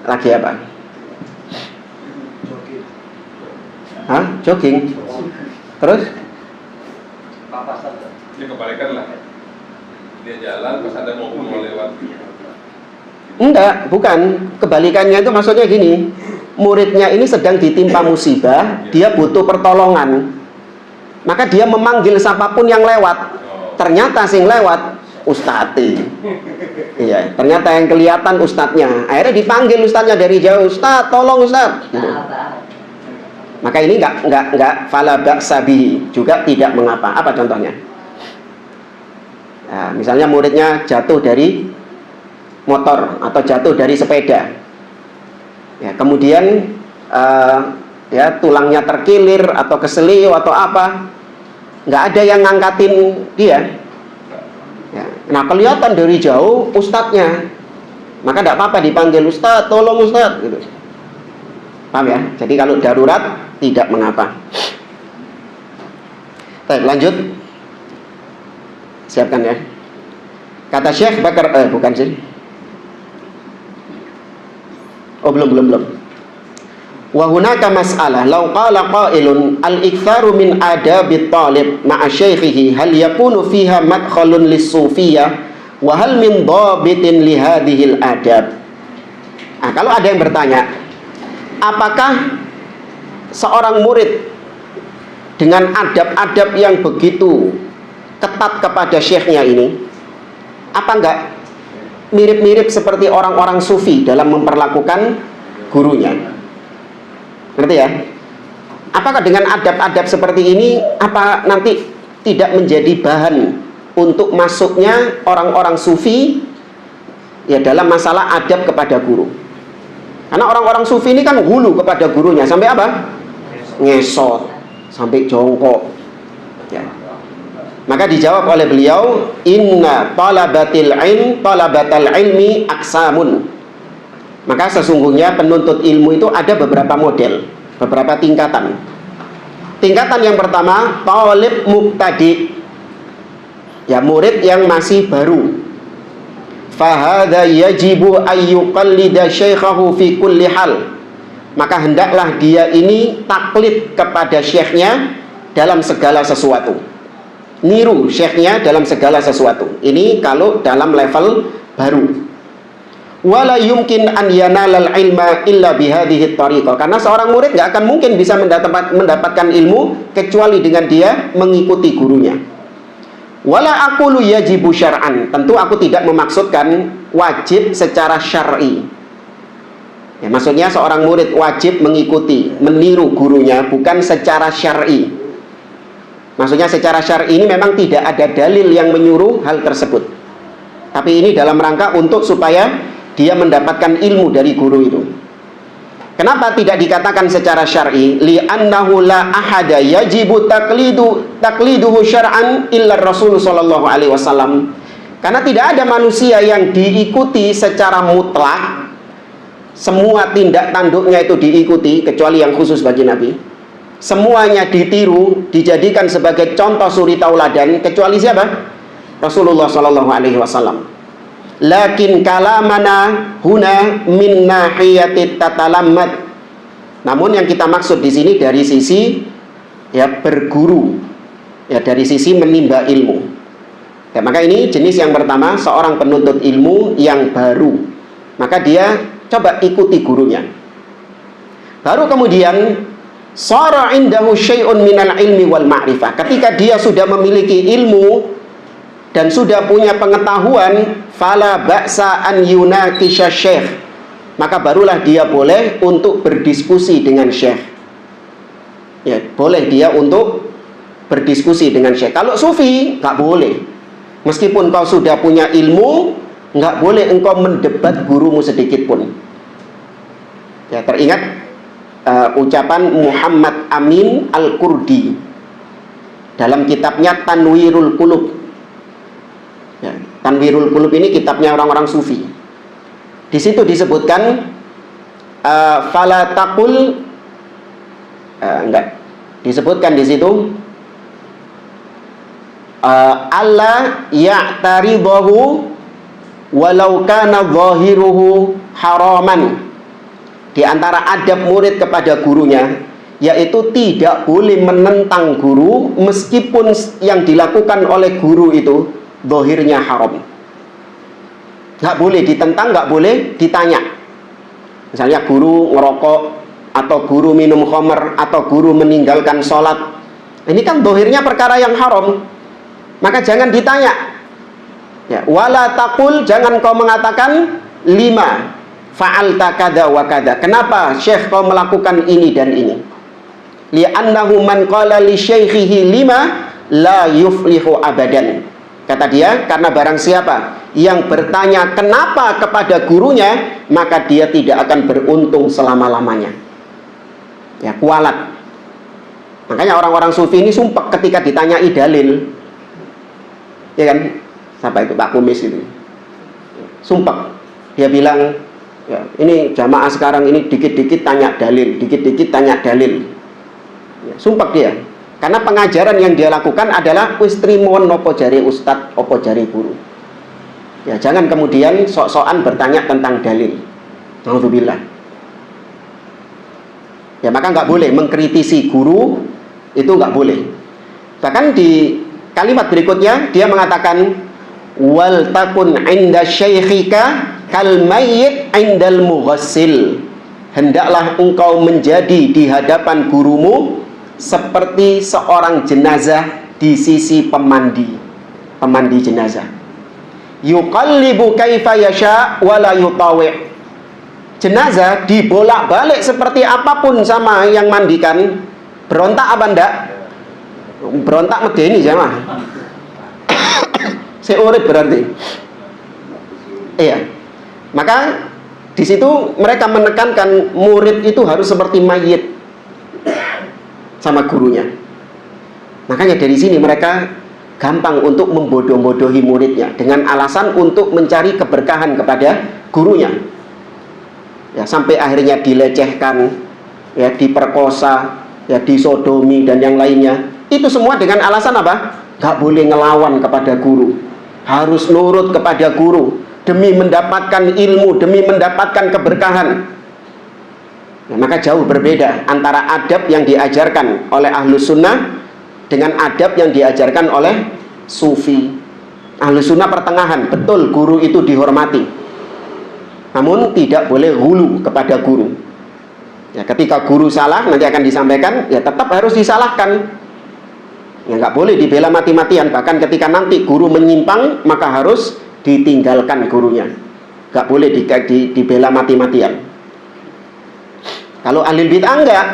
lagi apa? Hah? Jogging. Terus? Ya kebalikan lah. Dia jalan pas ada mobil mau lewat. Enggak, bukan. Kebalikannya itu maksudnya gini. Muridnya ini sedang ditimpa musibah, dia butuh pertolongan. Maka dia memanggil siapapun yang lewat. Ternyata sing lewat ustadz. Iya, ternyata yang kelihatan ustadznya. Akhirnya dipanggil ustadznya dari jauh, "Ustadz, tolong ustadz." Gitu. Maka ini enggak fala ba'sa bihi, juga tidak mengapa. Apa contohnya? Nah, misalnya muridnya jatuh dari motor atau jatuh dari sepeda. Ya, kemudian ya tulangnya terkilir atau keselio atau apa, nggak ada yang ngangkatin dia. Ya, nah kelihatan dari jauh ustadznya, maka tidak apa-apa dipanggil ustadz, tolong ustadz, gitu. Paham ya? Jadi kalau darurat tidak mengapa. Baik, lanjut. Siapkan ya. Kata Syekh Bakar, bukan sih. Oh belum. Wa hunaka mas'alah law qala qailun al-iktharu min adabi talib ma'a syaikhihi hal yakunu fiha madkhalun lis-sufiyyah wa hal min dhabitin li hadhihi al-adab. Nah, kalau ada yang bertanya, apakah seorang murid dengan adab-adab yang begitu ketat kepada syekhnya ini, apa enggak mirip-mirip seperti orang-orang sufi dalam memperlakukan gurunya? Ngerti ya? Apakah dengan adab-adab seperti ini, apa nanti tidak menjadi bahan untuk masuknya orang-orang sufi ya dalam masalah adab kepada guru? Karena orang-orang sufi ini kan hulu kepada gurunya sampai apa? Ngesot, sampai jongkok. Ya. Maka dijawab oleh beliau, inna talabatil ilmi aksamun. Maka sesungguhnya penuntut ilmu itu ada beberapa model, beberapa tingkatan. Tingkatan yang pertama, talib mubtadi, ya murid yang masih baru. Fahadha yajibu ayyuqallida syaikhahu fi kulli hal. Maka hendaklah dia ini taklid kepada syekhnya dalam segala sesuatu. Niru syekhnya dalam segala sesuatu. Ini kalau dalam level baru. Wala yumkin an yanalal ilma illa bihadhihi tariqah. Karena seorang murid nggak akan mungkin bisa mendapatkan ilmu kecuali dengan dia mengikuti gurunya. Wala aqulu yajibu syar'an. Tentu aku tidak memaksudkan wajib secara syar'i. Ya, maksudnya seorang murid wajib mengikuti, meniru gurunya, bukan secara syar'i. Maksudnya secara syar'i ini memang tidak ada dalil yang menyuruh hal tersebut. Tapi ini dalam rangka untuk supaya dia mendapatkan ilmu dari guru itu. Kenapa tidak dikatakan secara syar'i? Li'annahu la ahada yajibu taqliduhu syar'an illa Rasul sallallahu alaihi wasallam. Karena tidak ada manusia yang diikuti secara mutlak, semua tindak tanduknya itu diikuti, kecuali yang khusus bagi Nabi. Semuanya ditiru, dijadikan sebagai contoh suri tauladan, kecuali siapa? Rasulullah sallallahu alaihi wasallam. Lakin kalamana huna min nahiyatit tatalammat. Namun yang kita maksud di sini dari sisi ya berguru, ya dari sisi menimba ilmu. Ya, maka ini jenis yang pertama, seorang penuntut ilmu yang baru. Maka dia coba ikuti gurunya. Baru kemudian shara indahu syai'un minal ilmi wal ma'rifah. Ketika dia sudah memiliki ilmu dan sudah punya pengetahuan, fala ba'sa an yunakisha syekh, maka barulah dia boleh untuk berdiskusi dengan syekh. Ya, boleh dia untuk berdiskusi dengan syekh. Kalau sufi, nggak boleh. Meskipun kau sudah punya ilmu, nggak boleh engkau mendebat gurumu sedikit pun. Ya, teringat ucapan Muhammad Amin Al-Qurdi dalam kitabnya Tanwirul Qulub. Ya, Tanwirul Qulub ini kitabnya orang-orang sufi. Di situ disebutkan fala taqul disebutkan di situ alla ya'taridahu walau kana zahiruhu haraman. Di antara adab murid kepada gurunya, yaitu tidak boleh menentang guru meskipun yang dilakukan oleh guru itu zahirnya haram. Nggak boleh ditentang, nggak boleh ditanya. Misalnya guru ngerokok, atau guru minum khamr, atau guru meninggalkan sholat. Ini kan zahirnya perkara yang haram. Maka jangan ditanya. Ya, wala taqul, jangan kau mengatakan lima fa'alta kada wa kada. Kenapa syekh kau melakukan ini dan ini? Li'annahu man qala li syaikhihi lima la yuflihu abadan. Kata dia, karena barang siapa yang bertanya kenapa kepada gurunya, maka dia tidak akan beruntung selama-lamanya. Ya, kualat. Makanya orang-orang sufi ini sumpah ketika ditanyai dalil. Ya kan? Siapa itu? Pak Kumis itu. Sumpah. Dia bilang, ya, ini jamaah sekarang ini dikit-dikit tanya dalil, dikit-dikit tanya dalil. Ya, sumpah dia. Karena pengajaran yang dia lakukan adalah wis trimon opo jari ustad, opo jari guru. Ya, jangan kemudian sok-sokan bertanya tentang dalil. Alhamdulillah. Ya, maka nggak boleh mengkritisi guru, itu nggak boleh. Bahkan di kalimat berikutnya dia mengatakan wal takun inda syekhika kal mayyit indal mughassil. Hendaklah engkau menjadi di hadapan gurumu seperti seorang jenazah di sisi pemandi jenazah. Yuqallibu kaifa yasha wa la yutawi'. Jenazah dibolak-balik seperti apapun sama yang mandikan. Berontak apa ndak? Berontak medeni jamaah. Seurip berarti. Iya. Maka di situ mereka menekankan murid itu harus seperti mayit sama gurunya. Makanya dari sini mereka gampang untuk membodoh-bodohi muridnya dengan alasan untuk mencari keberkahan kepada gurunya. Ya, sampai akhirnya dilecehkan, ya, diperkosa, ya, disodomi dan yang lainnya. Itu semua dengan alasan apa? Gak boleh ngelawan kepada guru, harus nurut kepada guru demi mendapatkan ilmu, demi mendapatkan keberkahan. Nah, maka jauh berbeda antara adab yang diajarkan oleh Ahlus Sunnah dengan adab yang diajarkan oleh Sufi. Ahlus Sunnah pertengahan, betul guru itu dihormati, namun tidak boleh hulu kepada guru. Ya, ketika guru salah nanti akan disampaikan, ya tetap harus disalahkan. Ya, nggak boleh dibela mati-matian. Bahkan ketika nanti guru menyimpang, maka harus ditinggalkan gurunya. Nggak boleh dibela mati-matian. Kalau ahli bid'ah enggak,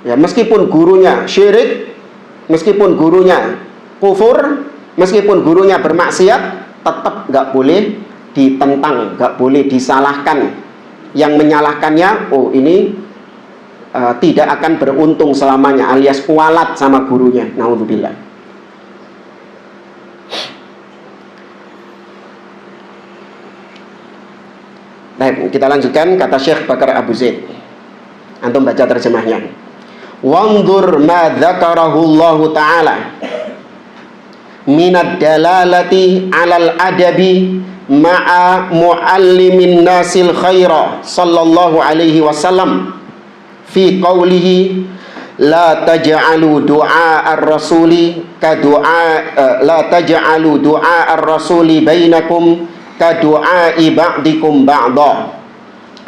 ya meskipun gurunya syirik, meskipun gurunya kufur, meskipun gurunya bermaksiat, tetap enggak boleh ditentang, enggak boleh disalahkan. yang menyalahkannya, oh ini tidak akan beruntung selamanya, alias kualat sama gurunya. Naudzubillah. Baik, kita lanjutkan kata Syekh Bakar Abu Zaid. Antum baca terjemahnya. Wanzur ma dzakarahu Allah Ta'ala minad dalalati 'alal adabi ma'a muallimin nasil khaira sallallahu alaihi wasallam fi qawlihi la taj'alu du'a ar-rasuli ka du'a la taj'alu du'a ar-rasuli bainakum ka du'a'i ba'dikum ba'dha.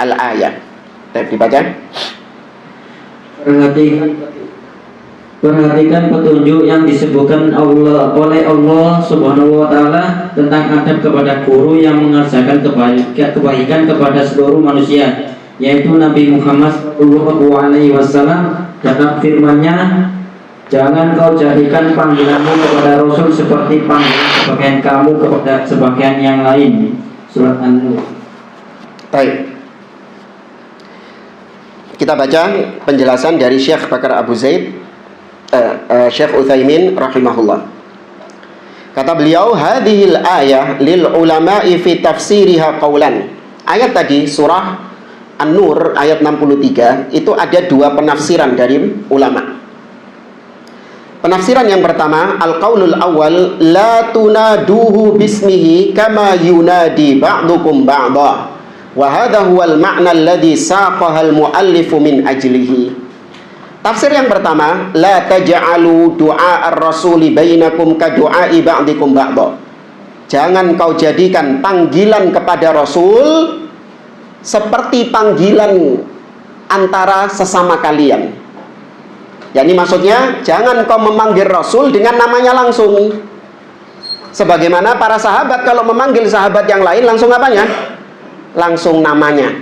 Al-ayat. Dibaca. Perhatikan petunjuk yang disebutkan oleh Allah Subhanahu wa Ta'ala tentang adab kepada guru yang mengerjakan kebaikan kepada seluruh manusia, yaitu Nabi Muhammad SAW. Dalam firman-Nya, jangan kau jadikan panggilanmu kepada Rasul seperti panggilan sebagian kamu kepada sebagian yang lain. Surat An-Nur. Baik. Kita baca penjelasan dari Syekh Bakar Abu Zaid, Syekh Utsaimin rahimahullah. Kata beliau, hadhil ayah lil ulama'i fi tafsiriha qaulan. Ayat tadi surah An-Nur ayat 63 itu ada dua penafsiran dari ulama. Penafsiran yang pertama, al-qaulul awal la tunaduhu bismihi kama yunadi ba'dukum ba'dha. Wa hadha huwal ma'na alladhi saqaha al-muallifu min ajlihi. Tafsir yang pertama, la taj'alu du'a ar-rasuli bainakum ka du'a'i ba'dikum ba'dha. Jangan kau jadikan panggilan kepada Rasul seperti panggilan antara sesama kalian. Yani maksudnya, jangan kau memanggil Rasul dengan namanya langsung. Sebagaimana para sahabat kalau memanggil sahabat yang lain langsung apanya? Langsung namanya.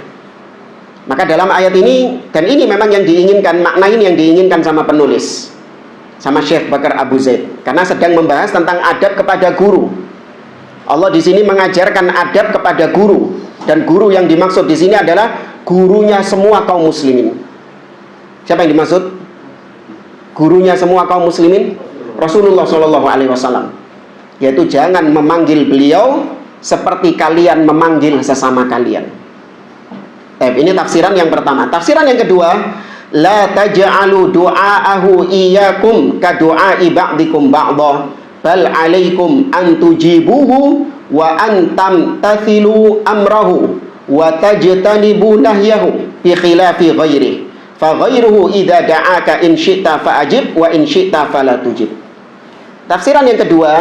Maka dalam ayat ini, dan ini memang yang diinginkan, makna ini yang diinginkan sama penulis, sama Syekh Bakar Abu Zaid, karena sedang membahas tentang adab kepada guru. Allah di sini mengajarkan adab kepada guru, dan guru yang dimaksud di sini adalah gurunya semua kaum muslimin. Siapa yang dimaksud? Gurunya semua kaum muslimin? Rasulullah SAW. Yaitu jangan memanggil beliau seperti kalian memanggil sesama kalian. Ini tafsiran yang pertama. Tafsiran yang kedua, la taj'alu du'aahu iyyakum ka du'ai ba'dikum ba'dha bal 'alaikum an tujibuhu wa an tamtathilu amrahu wa tajtanibu nahyahu bi khilafi ghairi fa ghairuhu idza da'aka in syi'ta fa'ajib wa in syi'ta fala tujib. Tafsiran yang kedua,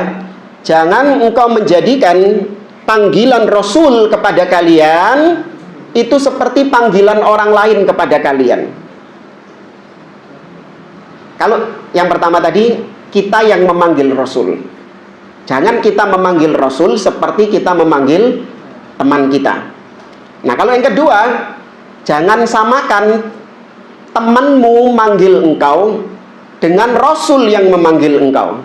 jangan engkau menjadikan panggilan Rasul kepada kalian itu seperti panggilan orang lain kepada kalian. Kalau yang pertama tadi, kita yang memanggil Rasul. Jangan kita memanggil Rasul seperti kita memanggil teman kita. Nah, kalau yang kedua, jangan samakan temanmu manggil engkau dengan Rasul yang memanggil engkau.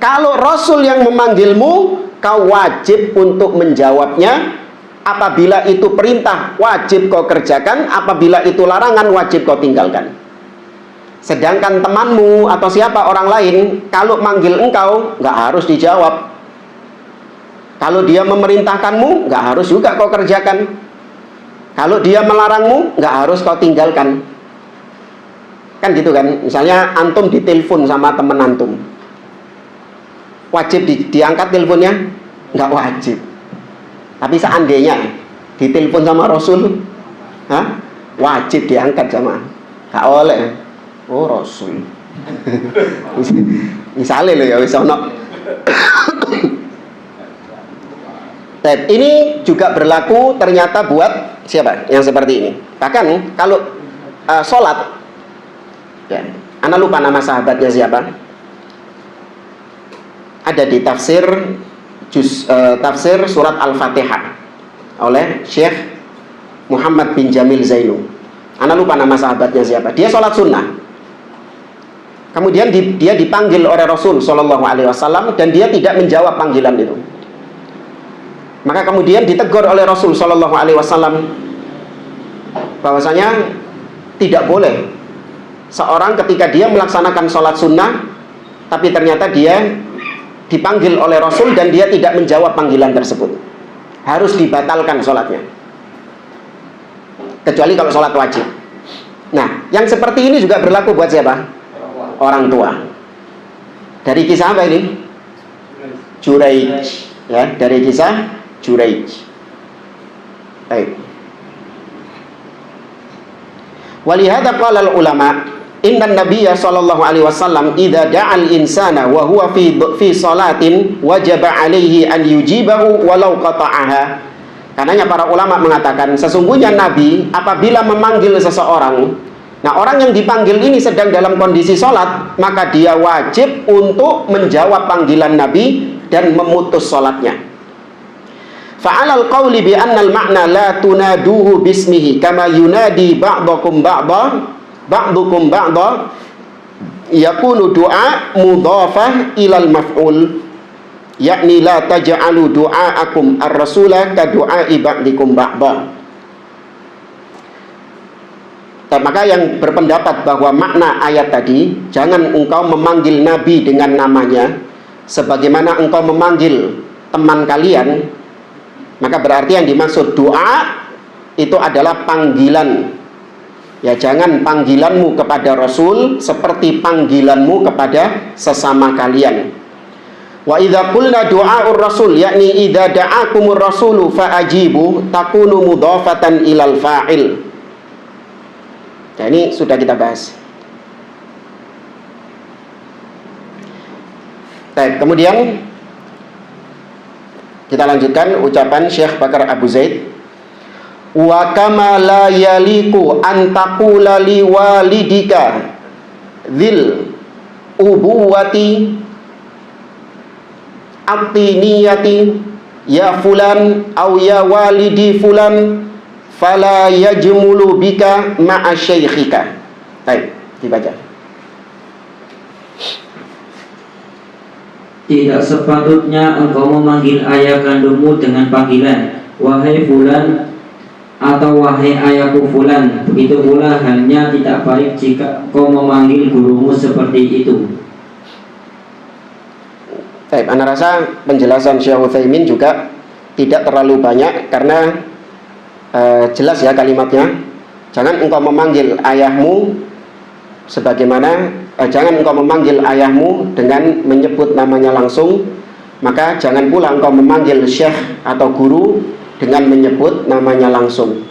Kalau Rasul yang memanggilmu, kau wajib untuk menjawabnya. Apabila itu perintah, wajib kau kerjakan. Apabila itu larangan, wajib kau tinggalkan. Sedangkan temanmu atau siapa orang lain, kalau manggil engkau, nggak harus dijawab. Kalau dia memerintahkanmu, nggak harus juga kau kerjakan. Kalau dia melarangmu, nggak harus kau tinggalkan. Kan gitu kan. Misalnya antum ditelepon sama teman antum, wajib diangkat teleponnya? Nggak wajib. Tapi seandainya ditelepon sama Rasul, wajib diangkat sama. Nggak oleh. Oh Rasul. Misalnya loh ya, wis ono. Ini juga berlaku ternyata buat siapa yang seperti ini. Bahkan kalau sholat, ya, ana lupa nama sahabatnya siapa. Ada di tafsir tafsir surat Al-Fatihah oleh Syekh Muhammad bin Jamil Zainu. Ana lupa nama sahabatnya siapa. Dia sholat sunnah. Kemudian dia dipanggil oleh Rasul SAW dan dia tidak menjawab panggilan itu. Maka kemudian ditegur oleh Rasul Shallallahu Alaihi Wasallam bahwasanya tidak boleh seorang ketika dia melaksanakan sholat sunnah, tapi ternyata dia dipanggil oleh Rasul dan dia tidak menjawab panggilan tersebut, harus dibatalkan sholatnya, kecuali kalau sholat wajib. Nah, yang seperti ini juga berlaku buat siapa? Orang tua. Dari kisah apa ini? Juraij, ya, dari kisah Juraij. Baik. Walihada qala al-ulama, inna nabiyya sallallahu alaihi wasallam idza da'al insana wa huwa fi salatin wajaba alaihi an yujibahu walau qata'aha. Karenanya para ulama mengatakan sesungguhnya Nabi apabila memanggil seseorang, nah orang yang dipanggil ini sedang dalam kondisi sholat, maka dia wajib untuk menjawab panggilan Nabi dan memutus sholatnya. Fa'alal qawli bi annal ma'na la tunaduhu bismihi kama yunadi ba'dukum ba'da yakunu du'a mudhafah ilal maf'ul, yakni la taj'alu du'aakum ar-rasula ka du'ai ba'dikum ba'da. Maka yang berpendapat bahwa makna ayat tadi, jangan engkau memanggil Nabi dengan namanya sebagaimana engkau memanggil teman kalian, maka berarti yang dimaksud doa itu adalah panggilan. Ya, jangan panggilanmu kepada Rasul seperti panggilanmu kepada sesama kalian. Wa idza qulna du'aur rasul, yakni idza da'akumur rasulu fa'ajibu, takunu mudhafatan ilal fa'il. Nah, ini sudah kita bahas. Baik, kemudian kita lanjutkan ucapan Syekh Bakar Abu Zaid. Wa kama la yaliku an taqula li walidika dzil ubuwati atiniyati ya fulan au ya walidi fulan fala yajmulu bika ma'a syaikhika. Baik, dibaca. Tidak sepatutnya engkau memanggil ayah kandungmu dengan panggilan wahai fulan atau wahai ayahku fulan. Begitu pula halnya tidak baik jika kau memanggil gurumu seperti itu. Baik, Anda rasa penjelasan Syekh Utsaimin juga tidak terlalu banyak karena jelas ya kalimatnya. Jangan engkau memanggil ayahmu sebagaimana jangan engkau memanggil ayahmu dengan menyebut namanya langsung, maka jangan pula engkau memanggil syekh atau guru dengan menyebut namanya langsung.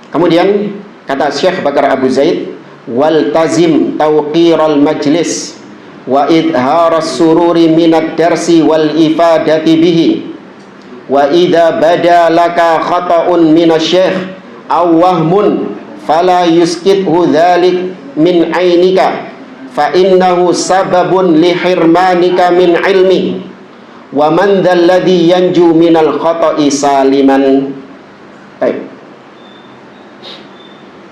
Kemudian kata Syekh Bakar Abu Zaid, wal tazim tawqiral majlis wa idharas sururi minad darsi wal ifadati bihi wa idza bada laka khata'un minasy-syekh aw wahmun fala yuskithu dzalik min ainika fa innahu sababun li hirmanika min ilmi wa man dzalladzi yanju minal khata'i saliman. Baik.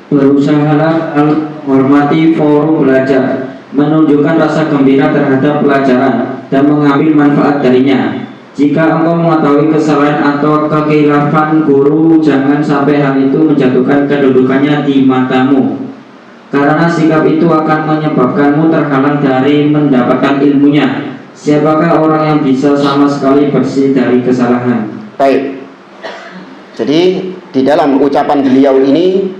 Berusahalah menghormati forum belajar, menunjukkan rasa gembira terhadap pelajaran dan mengambil manfaat darinya. Jika engkau mengetahui kesalahan atau kekhilafan guru, jangan sampai hal itu menjatuhkan kedudukannya di matamu, karena sikap itu akan menyebabkanmu terhalang dari mendapatkan ilmunya. Siapakah orang yang bisa sama sekali bersih dari kesalahan? Baik. Jadi di dalam ucapan beliau ini,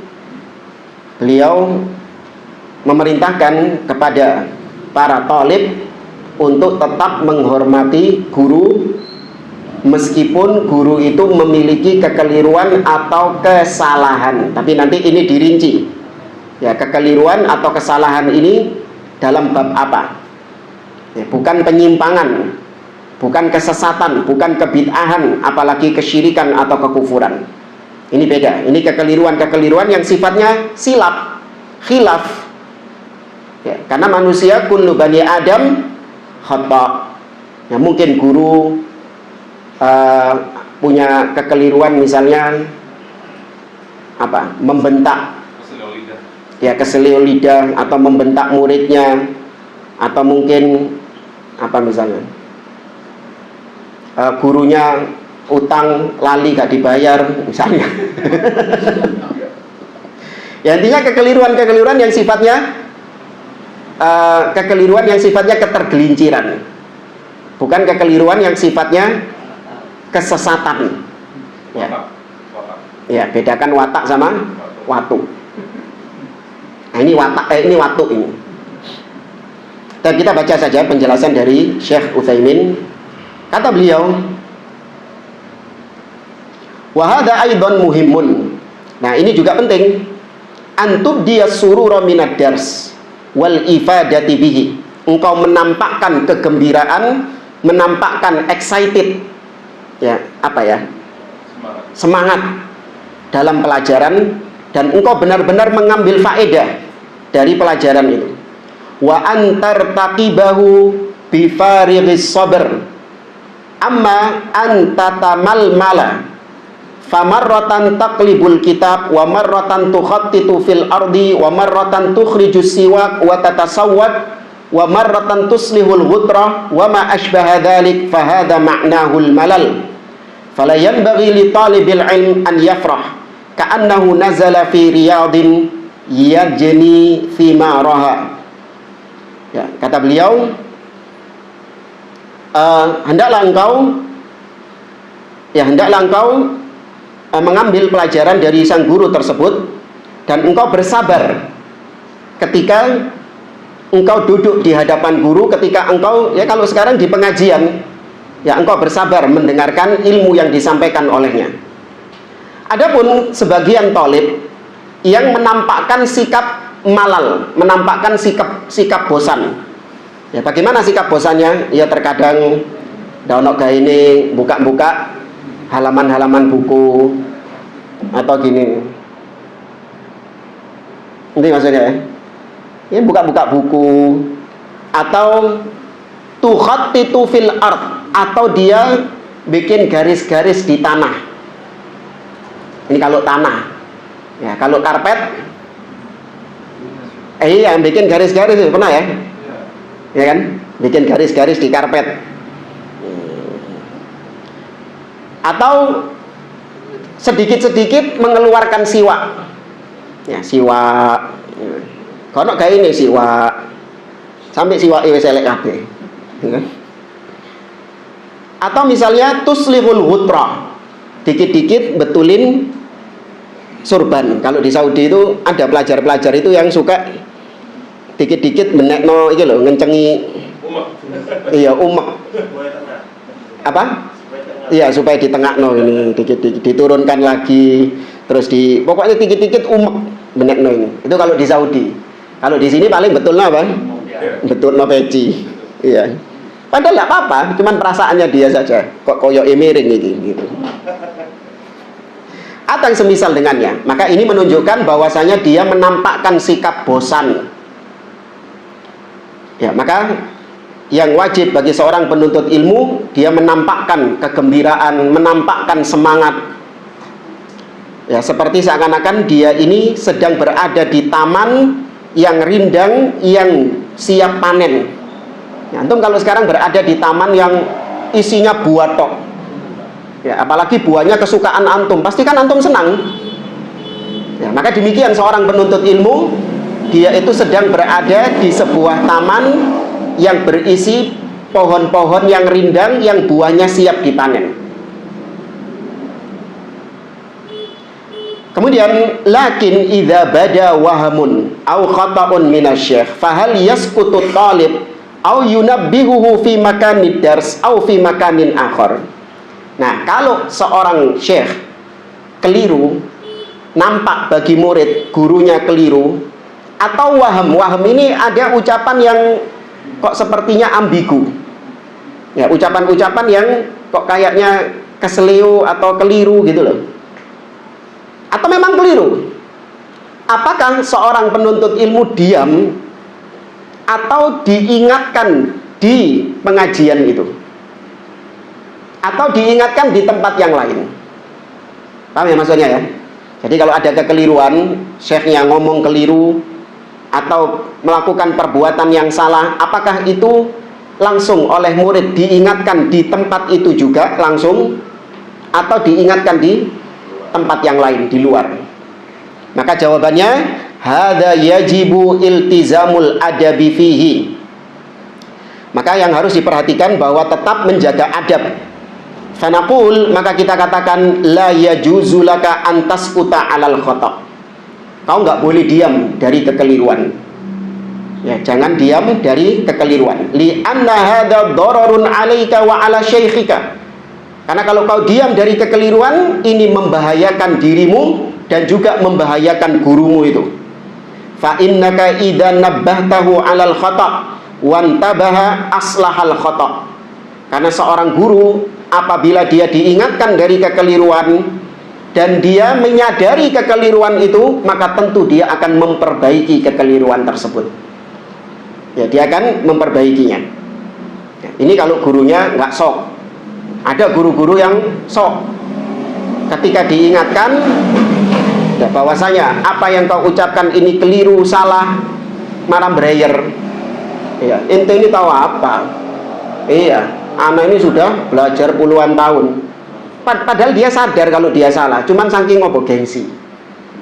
beliau memerintahkan kepada para talib untuk tetap menghormati guru, meskipun guru itu memiliki kekeliruan atau kesalahan. Tapi nanti ini dirinci ya, kekeliruan atau kesalahan ini dalam bab apa ya, bukan penyimpangan, bukan kesesatan, bukan kebid'ahan, apalagi kesyirikan atau kekufuran. Ini beda. Ini kekeliruan-kekeliruan yang sifatnya silap, khilaf ya, karena manusia kullu bani Adam khata' ya, mungkin guru punya kekeliruan, misalnya apa, membentak ya, keselio lidah atau membentak muridnya, atau mungkin apa misalnya gurunya utang lali gak dibayar misalnya. Ya intinya kekeliruan yang sifatnya ketergelinciran, bukan kekeliruan yang sifatnya kesesatan. Ya, bedakan watak sama watu. Nah, ini watak, ini watu ini. Dan kita baca saja penjelasan dari Syekh Utsaimin. Kata beliau, wa hadza aidan muhimun. Nah, ini juga penting. Antub dia surura minad dars wal ifadati bihi. Engkau menampakkan kegembiraan, menampakkan excited. Ya, apa ya? Semangat dalam pelajaran, dan engkau benar-benar mengambil faedah dari pelajaran itu. Wa antar taqibahu bi farighis sabr amma anta tamalmala famarratan taqlibul kitab wa marratan tukhattitu fil ardi wa marratan tukhrijus siwak wa tatasawwad wa marratan tuslihul ghutra wa ma ashbaha dhalik fa hadha ma'nahul malal. Fala yanbaghi li talibil ilm an yafrah ka'annahu nazala fi riyadin yajni thimaraha. Ya, kata beliau, hendaklah engkau mengambil pelajaran dari sang guru tersebut, dan engkau bersabar ketika engkau duduk di hadapan guru, ketika engkau, ya kalau sekarang di pengajian, ya engkau bersabar mendengarkan ilmu yang disampaikan olehnya. Adapun sebagian thalib yang menampakkan sikap malal, menampakkan sikap bosan. Ya, bagaimana sikap bosannya? Ya terkadang daunok gaya ini buka-buka halaman-halaman buku atau gini. Ini maksudnya ya? Ya buka-buka buku atau tukhattitu fil ard, atau dia bikin garis-garis di tanah. Ini kalau tanah. Ya, kalau karpet yang bikin garis-garis itu pernah ya? Ya kan? Bikin garis-garis di karpet. Atau sedikit-sedikit mengeluarkan siwak. Ya, siwak. Kono kayak ini siwak. Sampai siwak wis elek kabeh. Atau misalnya tuslihul ghutra, dikit-dikit betulin surban. Kalau di Saudi itu ada pelajar-pelajar itu yang suka dikit-dikit menekno iki lho, ngencengi iya umek. Apa? Iya, supaya ditengakno ini, dikit-dikit diturunkan lagi, terus pokoknya dikit-dikit umek menekno ini. Itu kalau di Saudi. Kalau di sini paling betulnya apa? Betulno peci. Iya. Padahal enggak apa-apa, cuman perasaannya dia saja. Kok koyo miring iki gitu. Atau yang semisal dengannya. Maka ini menunjukkan bahwasanya dia menampakkan sikap bosan. Ya, maka yang wajib bagi seorang penuntut ilmu, dia menampakkan kegembiraan, menampakkan semangat. Ya, seperti seakan-akan dia ini sedang berada di taman yang rindang, yang siap panen. Ya, antum kalau sekarang berada di taman yang isinya buah tok, ya, apalagi buahnya kesukaan antum, pasti kan antum senang. Ya, maka demikian seorang penuntut ilmu, dia itu sedang berada di sebuah taman yang berisi pohon-pohon yang rindang, yang buahnya siap dipanen. Kemudian, lakin idza bada wahamun au khata'un minasy-syekh fahal yasqutu talib au yunabbihuhu fi makanid dars au fi makanin akhar. Nah, kalau seorang syekh keliru, nampak bagi murid gurunya keliru, atau waham ini ada ucapan yang kok sepertinya ambigu. Ya, ucapan-ucapan yang kok kayaknya keseleo atau keliru gitu loh. Atau memang keliru. Apakah seorang penuntut ilmu diam atau diingatkan di pengajian itu, atau diingatkan di tempat yang lain? Paham ya maksudnya ya? Jadi kalau ada kekeliruan, syekhnya ngomong keliru atau melakukan perbuatan yang salah, apakah itu langsung oleh murid diingatkan di tempat itu juga langsung, atau diingatkan di tempat yang lain di luar? Maka jawabannya, hadza yajibu iltizamul adabi fihi. Maka yang harus diperhatikan bahwa tetap menjaga adab. Fanaqul, maka kita katakan, la yajuzu laka antaskuta alal khata'. Kau nggak boleh diam dari kekeliruan. Ya, jangan diam dari kekeliruan. Li anna hadza dararun 'alaika wa 'ala syekhika. Karena kalau kau diam dari kekeliruan, ini membahayakan dirimu dan juga membahayakan gurumu itu. Fa innaka idza nabbahtahu 'alal khata' wantabaha aslahal khata'. Karena seorang guru apabila dia diingatkan dari kekeliruan dan dia menyadari kekeliruan itu, maka tentu dia akan memperbaiki kekeliruan tersebut. Ya, dia akan memperbaikinya. Ya, ini kalau gurunya nggak sok. Ada guru-guru yang sok. Ketika diingatkan, ya, bahwasanya apa yang kau ucapkan ini keliru, salah, marah brayer. Ya, ente ini tahu apa? Iya, anak ini sudah belajar puluhan tahun. Padahal dia sadar kalau dia salah, cuman saking ngopo gengsi.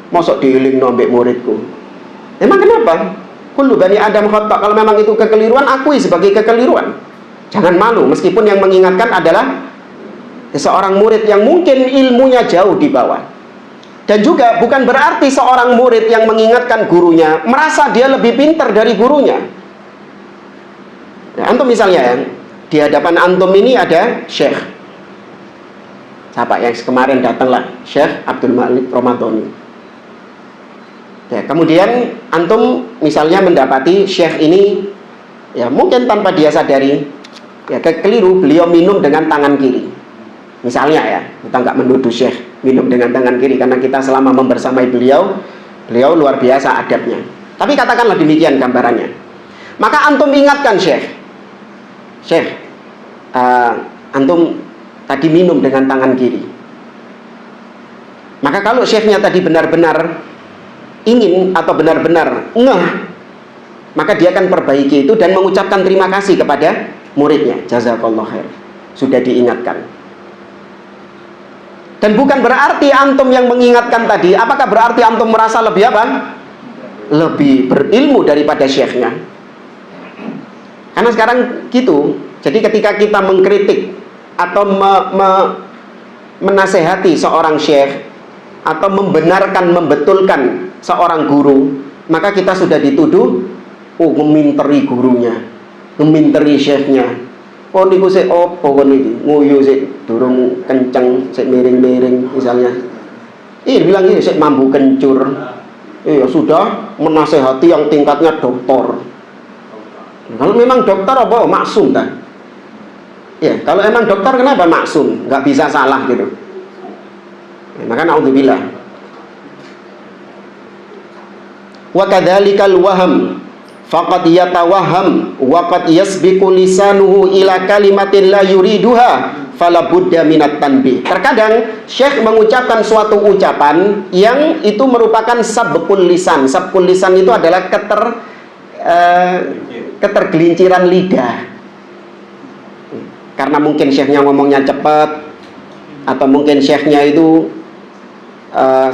Mosok diiling nombek muridku. Emang kenapa? Kullu bani Adam khata'. Kalau memang itu kekeliruan, akui sebagai kekeliruan. Jangan malu, meskipun yang mengingatkan adalah seorang murid yang mungkin ilmunya jauh di bawah. Dan juga bukan berarti seorang murid yang mengingatkan gurunya merasa dia lebih pintar dari gurunya. Nah, antum misalnya ya, di hadapan antum ini ada syekh. Siapa yang kemarin datanglah, Syekh Abdul Malik Ramadhani. Ya, kemudian antum misalnya mendapati syekh ini, ya mungkin tanpa dia sadari, ya keliru, beliau minum dengan tangan kiri. Misalnya ya, kita nggak menuduh syekh minum dengan tangan kiri, karena kita selama membersamai beliau luar biasa adabnya. Tapi katakanlah demikian gambarannya. Maka antum ingatkan syekh, antum tadi minum dengan tangan kiri. Maka kalau syekhnya tadi benar-benar ingin atau benar-benar ngeh, maka dia akan perbaiki itu dan mengucapkan terima kasih kepada muridnya. Jazakallah khair, sudah diingatkan. Dan bukan berarti antum yang mengingatkan tadi, apakah berarti antum merasa lebih apa? Lebih berilmu daripada syekhnya. Karena sekarang gitu. Jadi ketika kita mengkritik atau menasehati seorang syekh atau membenarkan, membetulkan seorang guru, maka kita sudah dituduh meminteri gurunya, meminteri syekhnya. Oh niku sik opo kon iki? Nguyu sik durung kenceng, sik miring-miring misalnya. Bilang ini sik mambu kencur. Sudah menasehati yang tingkatnya doktor. Kalau memang dokter apa maksum kan? Ya, kalau emang dokter kenapa maksum? Nggak bisa salah gitu. Maka naudzubillah. Wa kadzalikal waham faqad yatawahham wa qad yasbiqu lisanuhu ila kalimatin la yuriduha fala budda minat tanbih. Terkadang syekh mengucapkan suatu ucapan yang itu merupakan sabqul lisan. Sabqul lisan itu adalah ketergelinciran lidah. Karena mungkin syekhnya ngomongnya cepat, atau mungkin syekhnya itu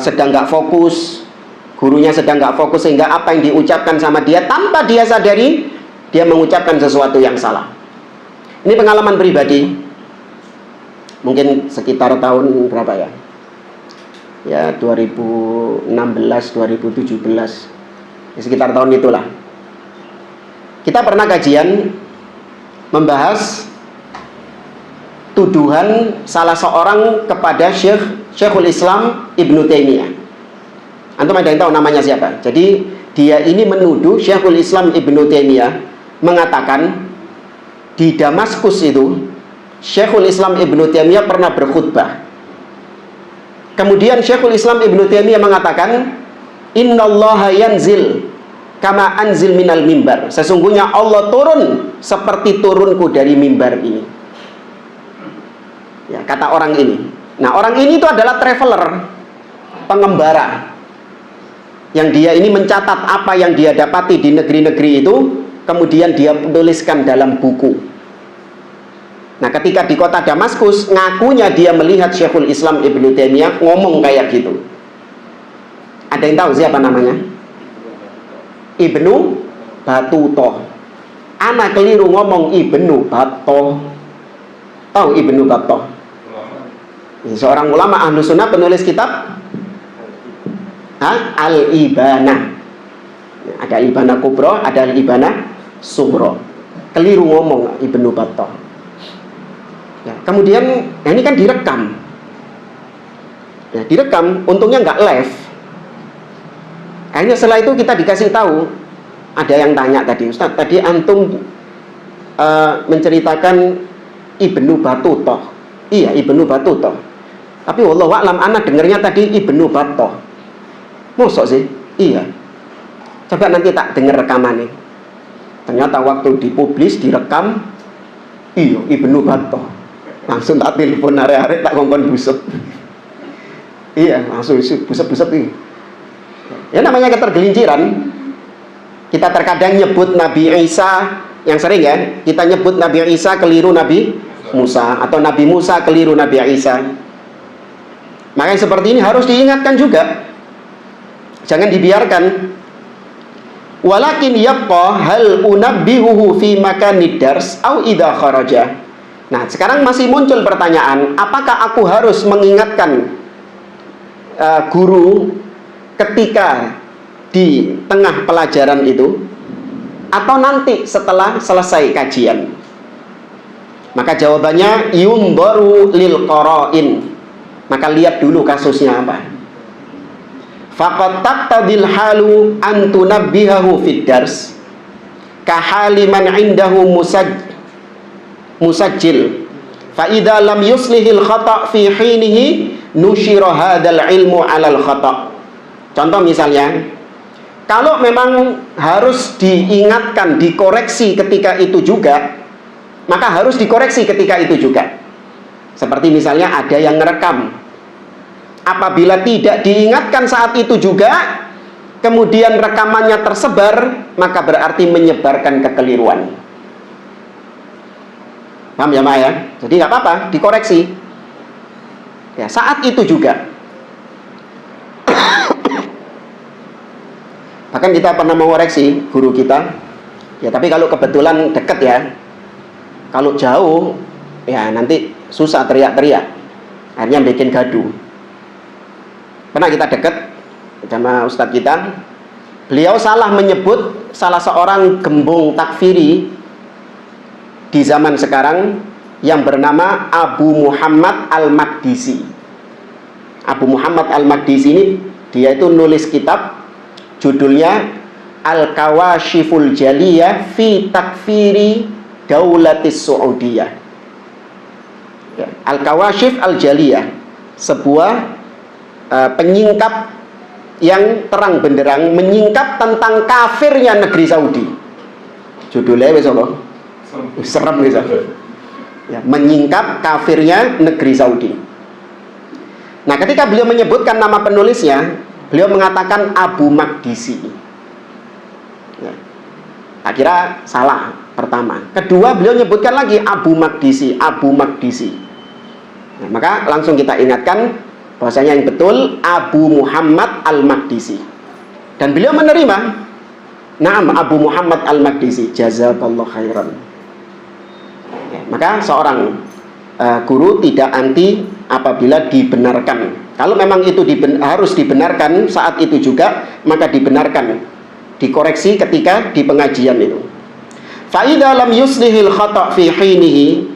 sedang nggak fokus, gurunya sedang nggak fokus, sehingga apa yang diucapkan sama dia tanpa dia sadari, dia mengucapkan sesuatu yang salah. Ini pengalaman pribadi, mungkin sekitar tahun berapa ya? Ya 2016, 2017, ya, sekitar tahun itulah. Kita pernah kajian membahas tuduhan salah seorang kepada Syekhul Islam Ibnu Taimiyah. Antum ada yang tahu namanya siapa? Jadi dia ini menuduh Syekhul Islam Ibnu Taimiyah, mengatakan di Damaskus itu Syekhul Islam Ibnu Taimiyah pernah berkhutbah. Kemudian Syekhul Islam Ibnu Taimiyah mengatakan, innallaha yanzil kama anzil minal mimbar. Sesungguhnya Allah turun seperti turunku dari mimbar ini. Ya, kata orang ini. Nah, orang ini itu adalah traveler, pengembara, yang dia ini mencatat apa yang dia dapati di negeri-negeri itu, kemudian dia tuliskan dalam buku. Nah, ketika di kota Damaskus, ngakunya dia melihat Syekhul Islam Ibnu Taimiyah ngomong kayak gitu. Ada yang tahu siapa namanya? Ibnu Battuta. Anak keliru ngomong Ibnu Battah. Tahu Ibnu Battah? Seorang ulama ahlu sunnah, penulis kitab Al-Ibanah. Ada Al-Ibanah Kubra, ada Al-Ibanah Sughra. Keliru ngomong Ibnu Battah. Ya, kemudian ini kan direkam. Ya, direkam, untungnya nggak live. Akhirnya setelah itu kita dikasih tahu, ada yang tanya tadi, Ustaz, tadi antum menceritakan Ibnu Battuta. Iya, Ibnu Battuta. Tapi wallahu a'lam, ana dengarnya tadi Ibnu Battah. Mosok sih? Iya. Coba nanti tak dengar rekamannya. Ternyata waktu dipublis, direkam, iya Ibnu Battah. Langsung tak telepon arek-arek, tak ngomong buset. Iya, langsung buset-buset ini. Ya namanya ketergelinciran. Kita terkadang nyebut Nabi Isa, yang sering ya, kita nyebut Nabi Isa keliru Nabi Musa, atau Nabi Musa keliru Nabi Isa. Makanya seperti ini harus diingatkan juga. Jangan dibiarkan. Walakin yabqa hal unabbihuhu fi makanid dars au idza kharaja. Nah, sekarang masih muncul pertanyaan, apakah aku harus mengingatkan guru ketika di tengah pelajaran itu, atau nanti setelah selesai kajian? Maka jawabannya yumbaru lil qara'in. Maka lihat dulu kasusnya apa. Faqad taqtadil halu an tunabbihahu fid dars ka hali man indahu musajjil fa idza lam yuslihil khata' fi hinihi nushira hadzal ilmu 'alal khata'. Contoh misalnya, kalau memang harus diingatkan, dikoreksi ketika itu juga, maka harus dikoreksi ketika itu juga. Seperti misalnya ada yang ngerekam, apabila tidak diingatkan saat itu juga, kemudian rekamannya tersebar, maka berarti menyebarkan kekeliruan. Paham ya, Ma ya? Jadi nggak apa-apa, dikoreksi. Ya, saat itu juga. Bahkan kita pernah mengoreksi guru kita. Ya, tapi kalau kebetulan deket ya. Kalau jauh, ya nanti susah teriak-teriak. Akhirnya bikin gaduh. Pernah kita deket sama ustadz kita, beliau salah menyebut salah seorang gembong takfiri di zaman sekarang yang bernama Abu Muhammad Al-Maqdisi. Abu Muhammad Al-Maqdisi ini, dia itu nulis kitab, judulnya Al-Kawashiful Jaliyah fi Takfiri Daulatis Saudiyah. Ya, Al-Kawashif Al-Jaliyah, sebuah penyingkap yang terang benderang menyingkap tentang kafirnya negeri Saudi. Judulnya wis apa? Serem wis. Ya, menyingkap kafirnya negeri Saudi. Nah, ketika beliau menyebutkan nama penulisnya, beliau mengatakan Abu Maqdisi. Ya. Akhirnya salah pertama. Kedua, beliau menyebutkan lagi Abu Maqdisi, Abu Maqdisi. Nah, maka langsung kita ingatkan bahwasanya yang betul Abu Muhammad Al-Maqdisi. Dan beliau menerima. Naam, Abu Muhammad Al-Maqdisi, jazakallahu khairan. Ya, maka seorang guru tidak anti apabila dibenarkan. Kalau memang itu harus dibenarkan saat itu juga, maka dibenarkan, dikoreksi ketika di pengajian itu. Fa idza lam yuslihil khata' fi hinihi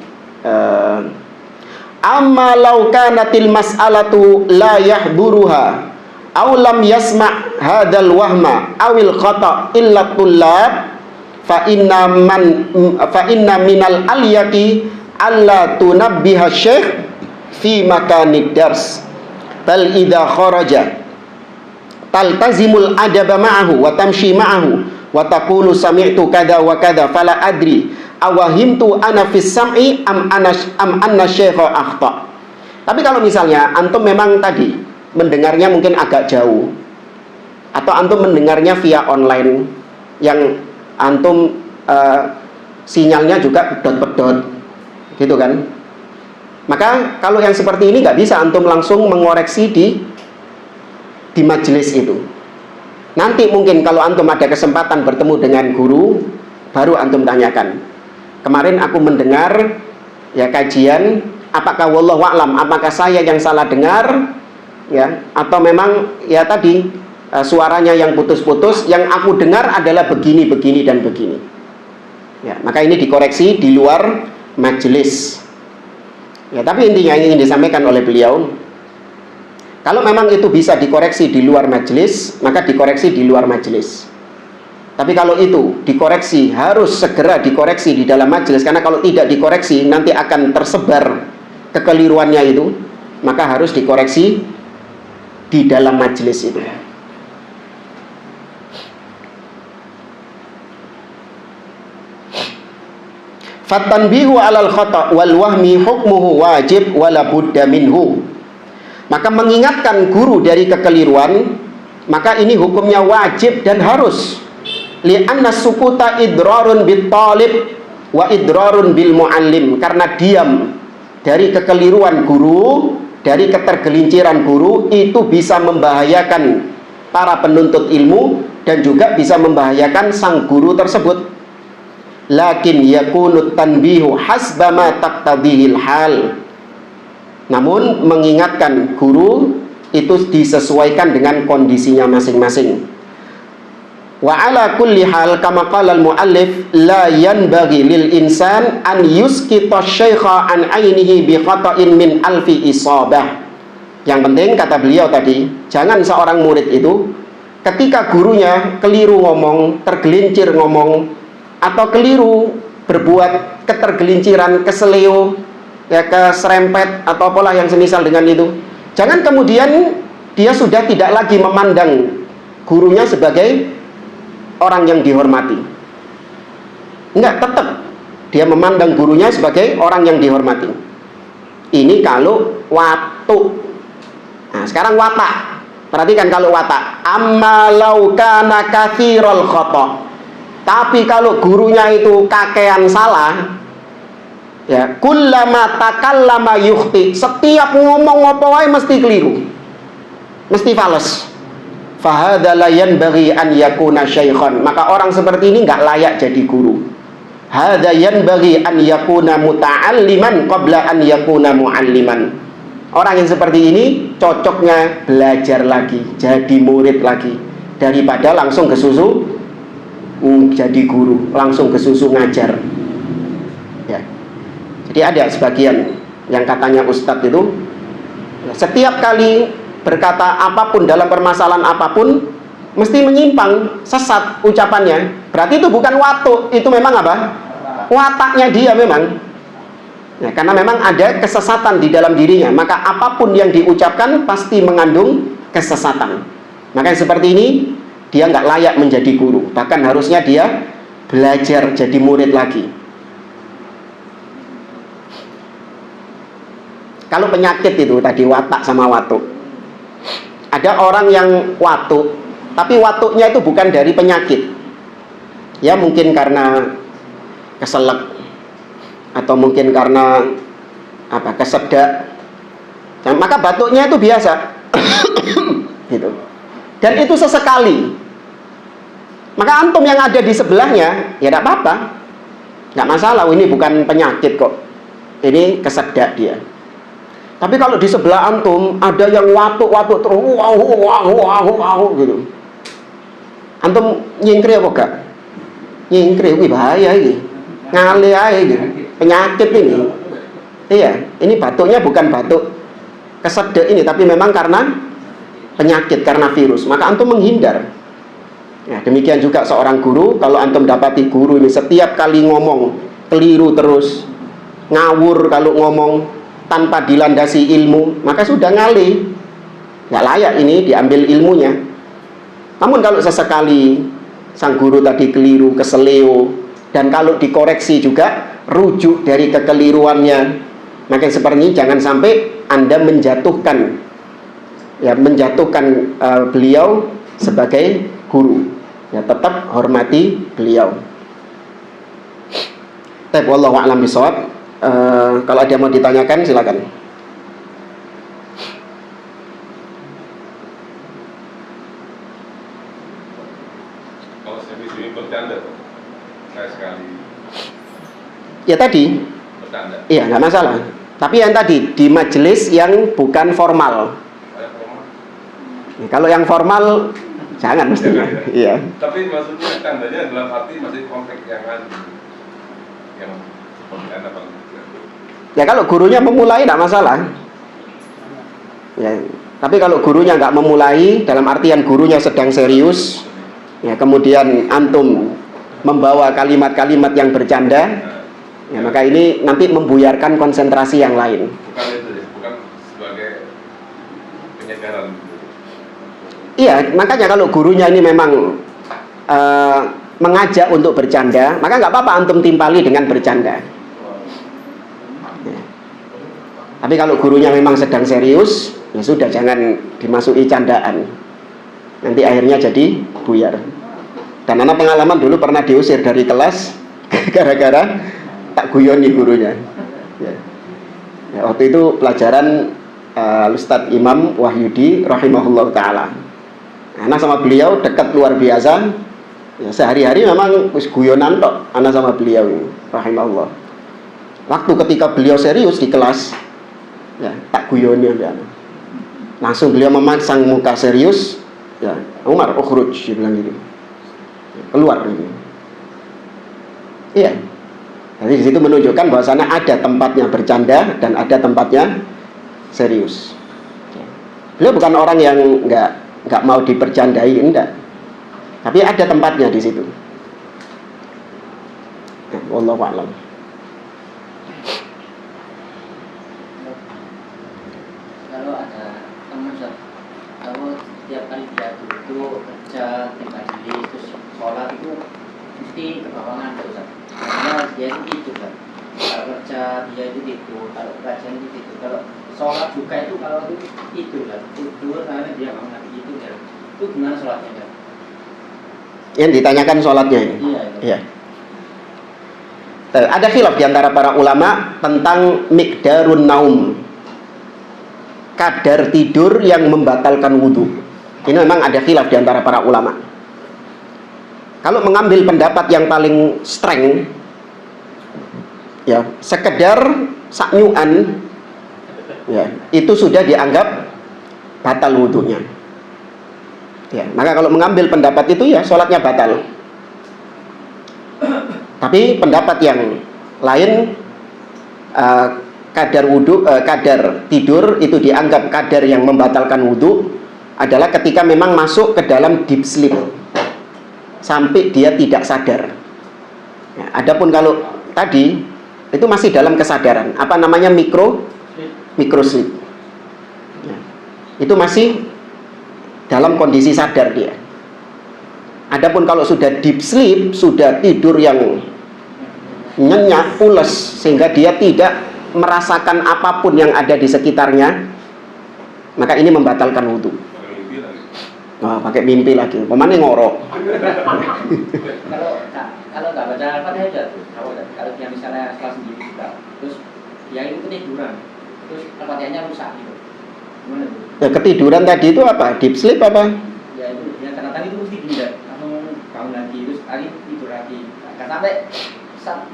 amma law kanatil mas'alatu la yahduruha aw lam yasma' hadzal wahma awil khata' illa tullab fa inna minal alyaqi alla tunabbiha syekh fi makanid dars bal idza kharaja taltazimul adaba ma'ahu wa tamshi ma'ahu wa taqulu sami'tu kada wa kada fala adri awahimtu ana fis sam'i am anna syekha akhta. Tapi kalau misalnya antum memang tadi mendengarnya mungkin agak jauh, atau antum mendengarnya via online yang antum sinyalnya juga pedot-pedot, gitu kan. Maka kalau yang seperti ini nggak bisa antum langsung mengoreksi di majelis itu. Nanti mungkin kalau antum ada kesempatan bertemu dengan guru, baru antum tanyakan. Kemarin aku mendengar ya kajian, apakah wallahu a'lam, apakah saya yang salah dengar ya, atau memang ya tadi suaranya yang putus-putus, yang aku dengar adalah begini, begini dan begini. Ya, maka ini dikoreksi di luar majelis. Ya, tapi intinya yang ingin disampaikan oleh beliau, kalau memang itu bisa dikoreksi di luar majelis, maka dikoreksi di luar majelis. Tapi kalau itu dikoreksi, harus segera dikoreksi di dalam majelis, karena kalau tidak dikoreksi nanti akan tersebar kekeliruannya itu, maka harus dikoreksi di dalam majelis itu. Fatanbihu 'alal khata' wal wahmi hukmuhu wajib wala budda minhu. Maka mengingatkan guru dari kekeliruan, maka ini hukumnya wajib dan harus. Li'anna sukuta idrarun bit talib wa idrarun bil muallim. Karena diam dari kekeliruan guru, dari ketergelinciran guru, itu bisa membahayakan para penuntut ilmu dan juga bisa membahayakan sang guru tersebut. Lakin yakunut tanbihu hasbama taqtadihil hal. Namun mengingatkan guru itu disesuaikan dengan kondisinya masing-masing. Wa ala kulli hal kama qala al-muallif la yanbaghi lil insan an yuskita syaikha an ainihi bi khata'in min alfi isabah. Yang penting kata beliau tadi, jangan seorang murid itu ketika gurunya keliru ngomong, tergelincir ngomong, atau keliru berbuat ketergelinciran, keseleo, ya keserempet atau apalah yang semisal dengan itu, jangan kemudian dia sudah tidak lagi memandang gurunya sebagai orang yang dihormati. Enggak, tetap dia memandang gurunya sebagai orang yang dihormati. Ini kalau watuk. Nah, sekarang watak. Perhatikan kalau watak. Amma law kana katsirul khata'. Tapi kalau gurunya itu kakean salah, ya, kullama takallama yukhti, setiap ngomong apa wae mesti keliru, mesti fales. Fahadza la yanbaghi an yakuna syaikhan. Maka orang seperti ini enggak layak jadi guru. Hadza yanbaghi an yakuna muta'alliman qabla an yakuna mualliman. Orang yang seperti ini cocoknya belajar lagi, jadi murid lagi, daripada langsung kesusu jadi guru, langsung kesusu ngajar. Ya. Jadi ada sebagian yang katanya ustadz itu setiap kali berkata apapun dalam permasalahan apapun mesti menyimpang, sesat ucapannya. Berarti itu bukan watuk, itu memang apa? Wataknya dia memang. Ya, karena memang ada kesesatan di dalam dirinya, maka apapun yang diucapkan pasti mengandung kesesatan. Maka yang seperti ini dia nggak layak menjadi guru, bahkan harusnya dia belajar jadi murid lagi. Kalau penyakit itu tadi watak sama watuk, ada orang yang watuk, tapi watuknya itu bukan dari penyakit. Ya mungkin karena keselak, atau mungkin karena apa, kesedak, maka batuknya itu biasa. Gitu. Dan itu sesekali. Maka antum yang ada di sebelahnya, ya tidak apa-apa, nggak masalah. Ini bukan penyakit kok, ini kesedak dia. Tapi kalau di sebelah antum ada yang watuk-watuk terus, gitu, antum nyingkri apa gak? Nyingkri, wih bahaya ini, ngalih aja gitu. Penyakit ini. Iya, ini batuknya bukan batuk kesedak ini, tapi memang karena penyakit, karena virus. Maka antum menghindar. Ya, demikian juga seorang guru, kalau antum dapati guru ini setiap kali ngomong keliru terus, ngawur kalau ngomong tanpa dilandasi ilmu, maka sudah ngalih, nggak layak ini diambil ilmunya. Namun kalau sesekali sang guru tadi keliru, keseleo, dan kalau dikoreksi juga rujuk dari kekeliruannya, maka seperti ini jangan sampai Anda menjatuhkan beliau sebagai guru. Ya, tetap hormati beliau. Wallahu a'lam bishawab. Kalau ada mau ditanyakan silakan. Kalau semi bercanda tuh, kayak sekali Ya tadi, bercanda. iya nggak masalah. Tapi yang tadi di majelis yang bukan formal. Kayak formal. Kalau yang formal jangan mestinya. Iya. Tapi maksudnya tandanya dalam arti masih konteks yang seperti Anda Bang. Ya kalau gurunya memulai tidak masalah. Ya, tapi kalau gurunya nggak memulai, dalam artian gurunya sedang serius, ya kemudian antum membawa kalimat-kalimat yang bercanda, ya maka ini nanti membuyarkan konsentrasi yang lain. Bukan itu ya, bukan sebagai penyegaran. Iya, makanya kalau gurunya ini memang mengajak untuk bercanda, maka nggak apa-apa antum timpali dengan bercanda. Ya. Tapi kalau gurunya memang sedang serius, ya sudah jangan dimasuki candaan. Nanti akhirnya jadi buyar. Dan anak pengalaman dulu pernah diusir dari kelas gara-gara tak guyoni gurunya. Ya. Ya, waktu itu pelajaran Ustadz Imam Wahyudi rahimahullah ta'ala. Anak sama beliau dekat luar biasa. Ya, sehari-hari memang guyonan tok anak sama beliau ini rahimahullah. Waktu ketika beliau serius di kelas, ya tak guyoni ya. Langsung beliau memasang muka serius, ya Umar ukhruj, dia bilang gitu, keluar ini. Iya. Jadi di situ menunjukkan bahwasanya ada tempatnya bercanda dan ada tempatnya serius. Beliau bukan orang yang nggak mau dipercandai, enggak. Tapi ada tempatnya di situ. Nah, wallahu a'lam. Kalau ada teman kalau setiap kali dia duduk kerja di majelis terus sholat itu mesti kebawangan terus karena dia itu tidur kan. Kalau kerja dia itu tidur, kalau kajian itu tidur, kalau sholat juga itu kalau itu tidur kan, tidur karena dia bangun lagi itu ya. Itu gimana sholatnya kan? Yang ditanyakan sholatnya ini. Iya. Ada khilaf di antara para ulama tentang miqdarun naum, kadar tidur yang membatalkan wudhu. Ini memang ada khilaf di antara para ulama. Kalau mengambil pendapat yang paling streng, ya sekedar saknyuan, ya itu sudah dianggap batal wudhunya. Ya, maka kalau mengambil pendapat itu ya sholatnya batal. Tapi pendapat yang lain, kadar tidur itu dianggap kadar yang membatalkan wudhu adalah ketika memang masuk ke dalam deep sleep sampai dia tidak sadar. Ya, adapun kalau tadi itu masih dalam kesadaran, apa namanya micro sleep. Ya, itu masih dalam kondisi sadar dia. Adapun kalau sudah deep sleep, sudah tidur yang nyenyak, pules, sehingga dia tidak merasakan apapun yang ada di sekitarnya, maka ini membatalkan wudhu. Nah, pakai mimpi lagi, pemane ngorok. Kalau nggak baca Al-Fatihah aja tuh, kalau dia misalnya kelas sendiri juga, terus dia itu ketiduran, terus Al-Fatihahnya rusak gitu. Gimana tuh? Ya, ketiduran tadi itu apa? Deep sleep apa? Ya itu, ya karena tadi itu mesti tidak langsung bangun lagi, terus tadi tidur lagi. Nah, sampai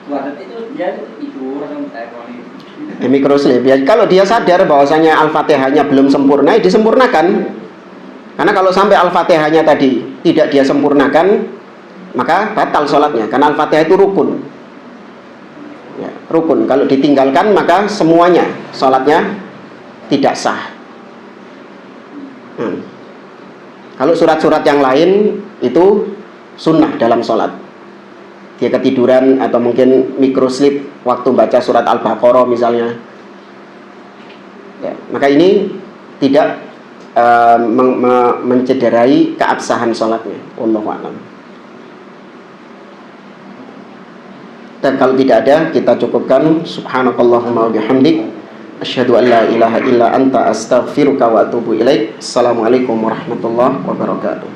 2 detik itu dia itu tidur langsung telepon itu. Ya, micro sleep. Ya, kalau dia sadar bahwasanya Al-Fatihahnya belum sempurna, ya disempurnakan. Karena kalau sampai Al-Fatihahnya tadi tidak dia sempurnakan, maka batal sholatnya. Karena Al-Fatihah itu rukun. Ya, rukun. Kalau ditinggalkan maka semuanya sholatnya tidak sah. Kalau surat-surat yang lain itu sunnah dalam sholat. Dia ketiduran atau mungkin micro sleep waktu baca surat Al-Baqarah misalnya, ya, maka ini tidak mencederai keabsahan sholatnya. Wallahu a'lam. Dan kalau tidak ada, kita cukupkan. Subhanakallahumma wa bihamdik, asyhadu an la ilaha illa anta astaghfiruka wa atubu ilaik. Assalamualaikum warahmatullahi wabarakatuh.